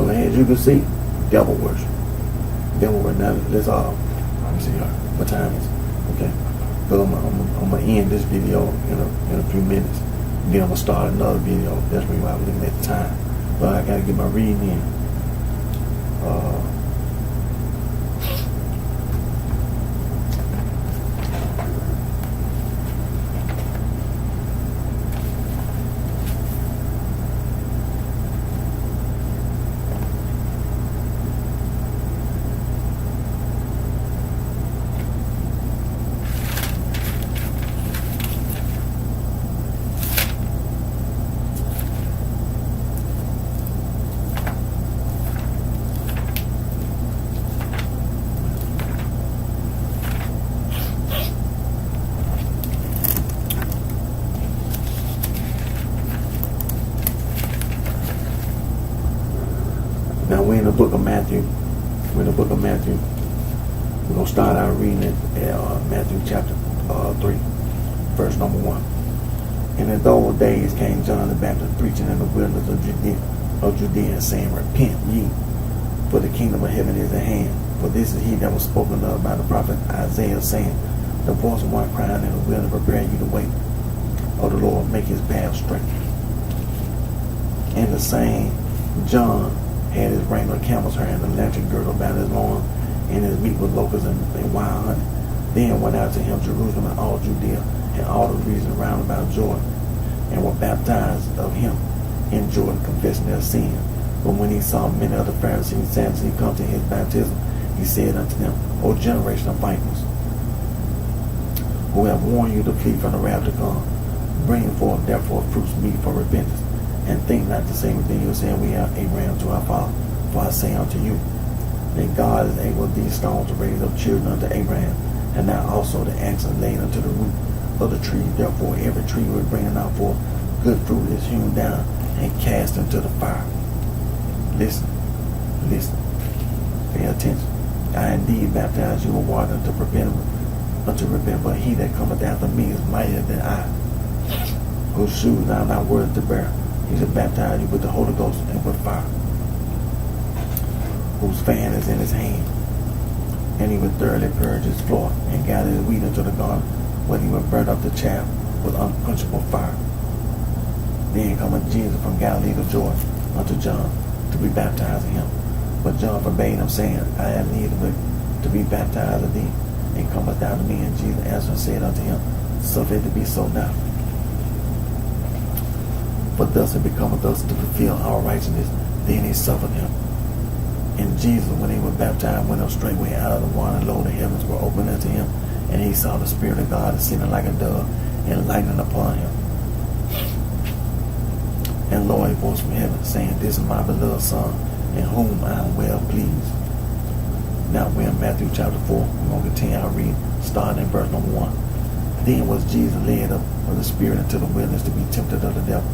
[SPEAKER 1] So as you can see, devil worship. Devil worship. Now let's let me see what time is. Okay. But I'm gonna end this video in a few minutes. Then I'm gonna start another video. That's why I'm looking at the time. But I gotta get my reading in. Now we're in the book of Matthew. We're going to start our reading at Matthew chapter 3, verse number 1. And in those days came John the Baptist preaching in the wilderness of Judea, saying, Repent ye, for the kingdom of heaven is at hand. For this is he that was spoken of by the prophet Isaiah, saying, The voice of one crying in the wilderness, Prepare ye the way of the Lord, make his path straight. And the same John had his raiment of camel's hair and a lantern girdle about his loins, and his meat was locusts and wild honey. Then went out to him Jerusalem and all Judea and all the region round about Jordan, and were baptized of him in Jordan, confessing their sins. But when he saw many of the Pharisees and Sadducees come to his baptism, he said unto them, O generation of vipers, who have warned you to flee from the wrath to come, bring forth therefore fruits meet for repentance. And think not the same thing you saying, we have Abraham to our father. For I say unto you, that God is able these stones to raise up children unto Abraham, and now also the axe is laid unto the root of the tree. Therefore every tree which bringeth out forth good fruit is hewn down and cast into the fire. Listen, pay attention. I indeed baptize you with water unto repent, but he that cometh after me is mightier than I, whose shoes I am not worthy to bear. He shall baptize you with the Holy Ghost and with fire, whose fan is in his hand. And he will thoroughly purge his floor and gather his wheat into the garden, where he will burn up the chaff with unquenchable fire. Then cometh Jesus from Galilee to Jordan unto John to be baptized of him. But John forbade him, saying, I have need to be baptized of thee, and comest thou to me? And Jesus answered and said unto him, Suffer it to be so now. For thus it becometh us to fulfill our righteousness. Then he suffered him. And Jesus, when he was baptized, went up straightway out of the water, and lo, the heavens were opened unto him, and he saw the Spirit of God ascending like a dove, and lighting upon him. And lo, a voice from heaven, saying, This is my beloved Son, in whom I am well pleased. Now we're in Matthew chapter 4. We're going to continue our reading, starting in verse number 1. Then was Jesus led up of the Spirit into the wilderness to be tempted of the devil.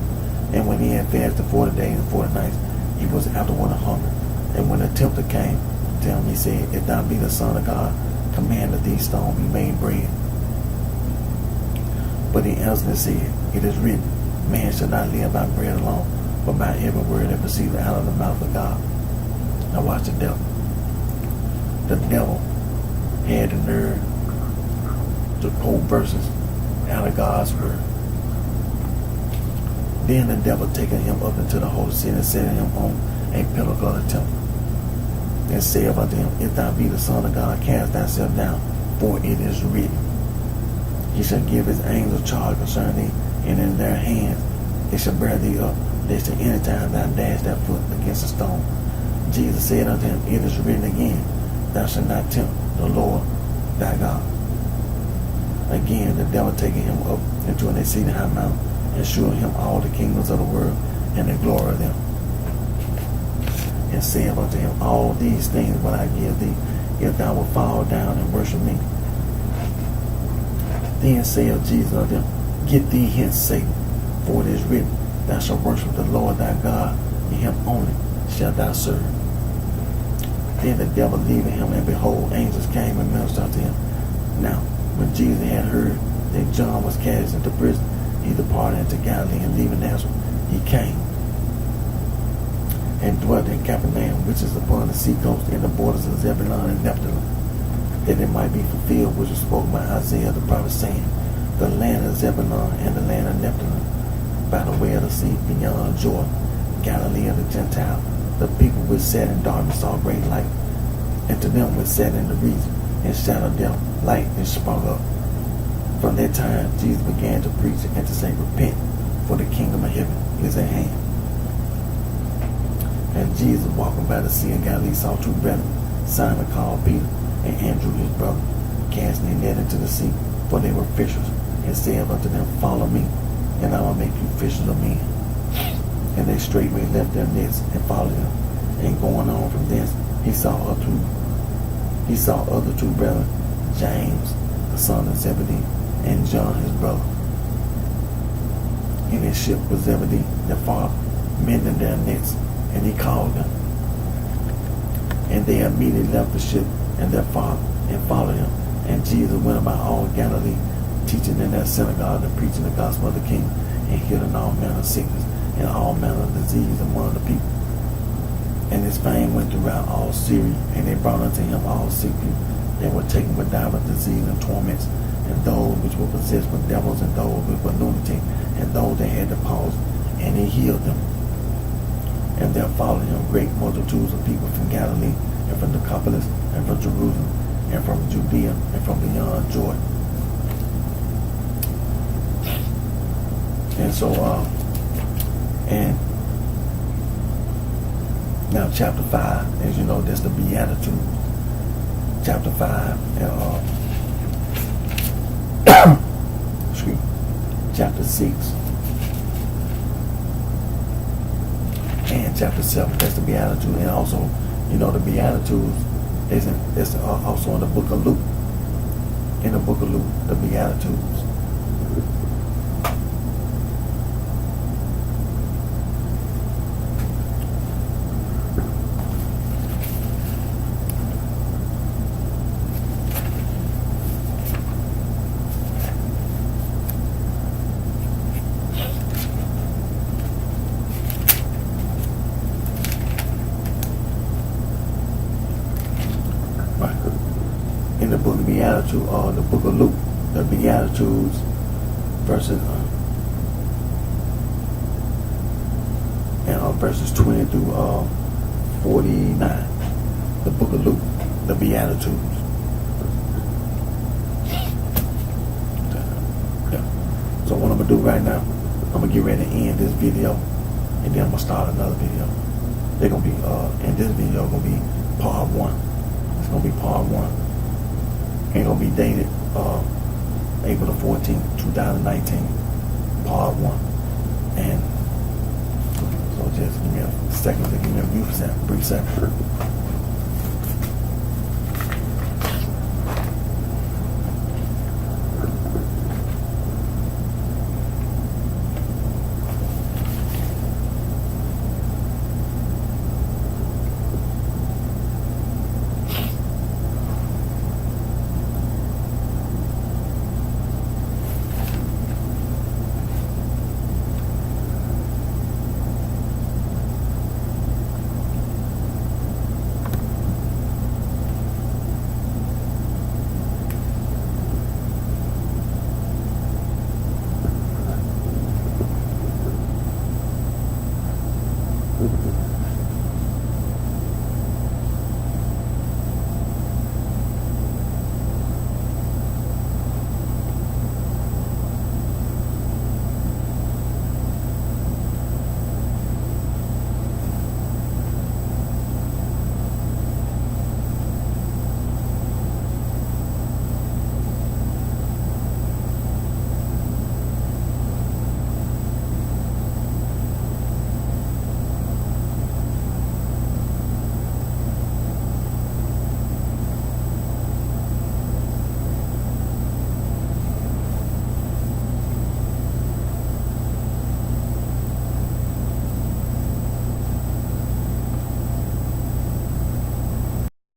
[SPEAKER 1] And when he had fasted 40 days and 40 nights, he was afterward hungry. And when the tempter came to him, he said, If thou be the Son of God, command that these stones be made bread. But he answered and said, It is written, Man shall not live by bread alone, but by every word that proceedeth out of the mouth of God. Now watch the devil. The devil had the nerve to quote verses out of God's word. Then the devil taking him up into the holy city and setting him on a pinnacle of the temple, and said unto him, If thou be the Son of God, cast thyself down, for it is written, He shall give his angels charge concerning thee, and in their hands they shall bear thee up, lest at any time thou dash thy foot against a stone. Jesus said unto him, It is written again, Thou shalt not tempt the Lord thy God. Again the devil taking him up into an exceeding high mountain, and shewed him all the kingdoms of the world and the glory of them, and said unto him, All these things will I give thee, if thou wilt fall down and worship me. Then said Jesus unto him, Get thee hence, Satan, for it is written, Thou shalt worship the Lord thy God, and him only shalt thou serve. Then the devil leaving him, and behold, angels came and ministered unto him. Now, when Jesus had heard that John was cast into prison, he departed into Galilee, and leaving Nazareth, he came and dwelt in Capernaum, which is upon the sea coast in the borders of Zebulun and Nephtali, that it might be fulfilled which was spoken by Isaiah the prophet, saying, the land of Zebulun and the land of Nephtali, by the way of the sea beyond Jordan, Galilee of the Gentiles, the people which sat in darkness saw great light, and to them which sat in the region and shadow death, light is sprung up. From that time Jesus began to preach and to say, repent, for the kingdom of heaven is at hand. And Jesus, walking by the sea of Galilee, saw two brethren, Simon called Peter, and Andrew his brother, casting their net into the sea, for they were fishers, and said unto them, follow me, and I will make you fishers of men. And they straightway left their nets and followed him. And going on from thence, he saw other two brethren, James, the son of Zebedee, and John his brother, in his ship with Zebedee their father, mending their nets. And he called them. And they immediately left the ship and their father, and followed him. And Jesus went about all Galilee, teaching in their synagogue and preaching the gospel of the kingdom, and healing all manner of sickness and all manner of disease among the people. And his fame went throughout all Syria, and they brought unto him all sick people that were taken with divers disease and torments, and those which were possessed with devils, and those which were lunatic, and those that had the palsy, and he healed them. And there followed him great multitudes of people from Galilee, and from Decapolis, and from Jerusalem, and from Judea, and from beyond Jordan. And so, and now chapter 5, as you know, that's the Beatitudes. Chapter 5, chapter 6, and chapter 7, that's the Beatitudes. And also, you know, the Beatitudes is also in the book of Luke. In the book of Luke, the Beatitudes. In the book of Beatitudes, or the book of Luke, the Beatitudes, verses 20 through 49. The book of Luke, the Beatitudes. Yeah. So what I'm gonna do right now, I'm gonna get ready to end this video, and then I'm gonna start another video. They're gonna be in this video gonna be part 1. It's gonna be part 1. It's gonna be dated April the 14th, 2019, part 1. And so just give me a second to give me a brief sample.